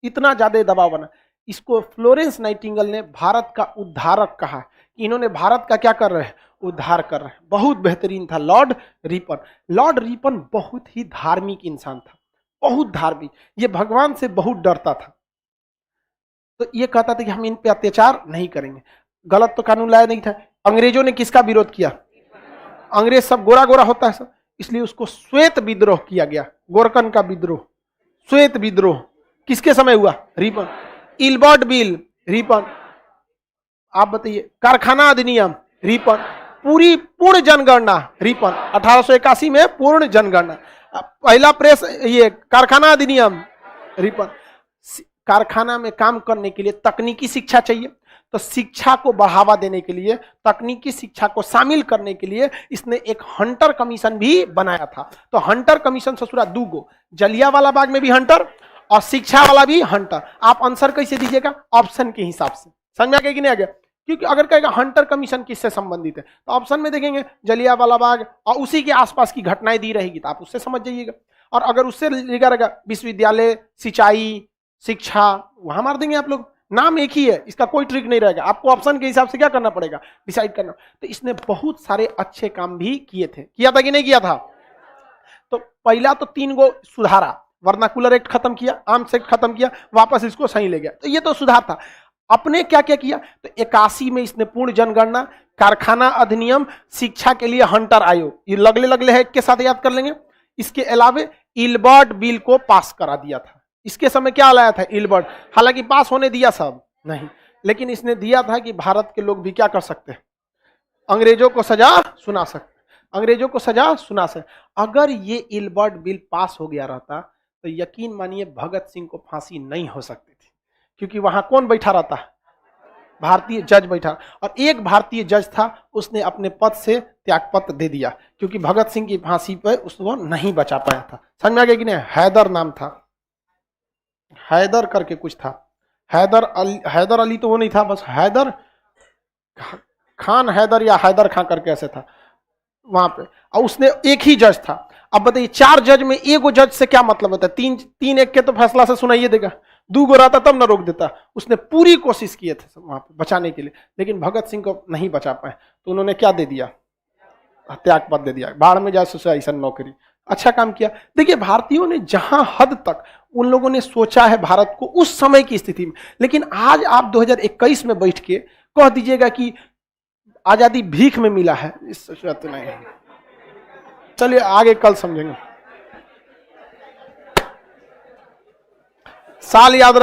इतना ज्यादा दबाव बना। इसको फ्लोरेंस नाइटिंगेल ने भारत का उद्धारक कहा कि इन्होंने भारत का क्या कर रहे हैं, उद्धार कर रहे हैं। बहुत बेहतरीन था लॉर्ड रिपन। लॉर्ड रिपन बहुत ही धार्मिक इंसान था, बहुत धार्मिक, ये भगवान से बहुत डरता था। तो ये कहता था कि हम इन पे अत्याचार नहीं करेंगे। गलत तो कानून लाया नहीं था। अंग्रेजों ने किसका विरोध किया, अंग्रेज सब गोरा गोरा होता है सब, इसलिए उसको श्वेत विद्रोह किया गया, गोरकन का विद्रोह, श्वेत विद्रोह किसके समय हुआ, रिपन। Ilbert bill, Ripon. आप बताइए, कारखाना अधिनियम, रिपन। पूरी पूर्ण जनगणना, रिपन। 1881 में पूर्ण जनगणना। पहला प्रेस, ये कारखाना अधिनियम, रिपन। कारखाना में काम करने के लिए तकनीकी शिक्षा चाहिए, तो शिक्षा को बढ़ावा देने के लिए, तकनीकी शिक्षा को शामिल करने के लिए इसने एक हंटर कमीशन भी बनाया था। तो हंटर कमीशन ससुरा दूगो, जलियांवाला बाग में भी हंटर और शिक्षा वाला भी हंटर। आप आंसर कैसे दीजिएगा, ऑप्शन के हिसाब से। समझ में आ गया कि नहीं आ गया? क्योंकि अगर कहेगा हंटर कमीशन किससे संबंधित है, तो ऑप्शन में देखेंगे जलियांवाला बाग और उसी के आसपास की घटनाएं दी रहेगी, तो आप उससे समझ जाइएगा। और अगर उससे लिखा रहेगा विश्वविद्यालय, सिंचाई, शिक्षा, वहां मार देंगे आप लोग। नाम एक ही है, इसका कोई ट्रिक नहीं रहेगा, आपको ऑप्शन के हिसाब से क्या करना पड़ेगा, डिसाइड करना। तो इसने बहुत सारे अच्छे काम भी किए थे, किया था कि नहीं किया था? तो पहला तो 3 गो सुधारा, वर्नाकुलर एक्ट खत्म किया, आर्म्स एक्ट खत्म किया, वापस इसको सही ले गया। तो ये तो सुधार था। अपने क्या क्या किया, तो 81 में इसने पूर्ण जनगणना, कारखाना अधिनियम, शिक्षा के लिए हंटर आयोग, ये लगले लगले है के साथ याद कर लेंगे। इसके अलावे इल्बर्ट बिल को पास करा दिया था। इसके समय क्या लाया था, इल्बर्ट। हालांकि पास होने दिया सब नहीं, लेकिन इसने दिया था कि भारत के लोग भी क्या कर सकते हैं, अंग्रेजों को सजा सुना सकते, अंग्रेजों को सजा सुना सकते। अगर ये इल्बर्ट बिल पास हो गया रहता तो यकीन मानिए भगत सिंह को फांसी नहीं हो सकती थी, क्योंकि वहां कौन बैठा रहता, भारतीय जज बैठा। और एक भारतीय जज था, उसने अपने पद से त्यागपत्र दे दिया, क्योंकि भगत सिंह की फांसी पर उसको नहीं बचा पाया था। समझ में आ गया कि नहीं? हैदर नाम था, हैदर करके कुछ था, हैदर अली तो वो नहीं था, बस हैदर खान, हैदर या हैदर खान करके ऐसे था वहां पे। और उसने एक ही जज था। अब बताइए 4 जज में एगो जज से क्या मतलब होता है, 3 एक के तो फैसला से सुनाइए देगा, 2 गो रहता तब ना रोक देता। उसने पूरी कोशिश किए थे वहां पे बचाने के लिए, लेकिन भगत सिंह को नहीं बचा पाए, तो उन्होंने क्या दे दिया, त्यागपत्र दे दिया, बाढ़ में जाए सोचा ऐसा नौकरी। अच्छा काम किया। देखिए भारतीयों ने जहां हद तक उन लोगों ने सोचा है भारत को उस समय की स्थिति में, लेकिन आज आप 2021 में बैठ के कह दीजिएगा कि आजादी भीख में मिला है, इस तो नहीं। चलिए आगे कल समझेंगे। साल याद रख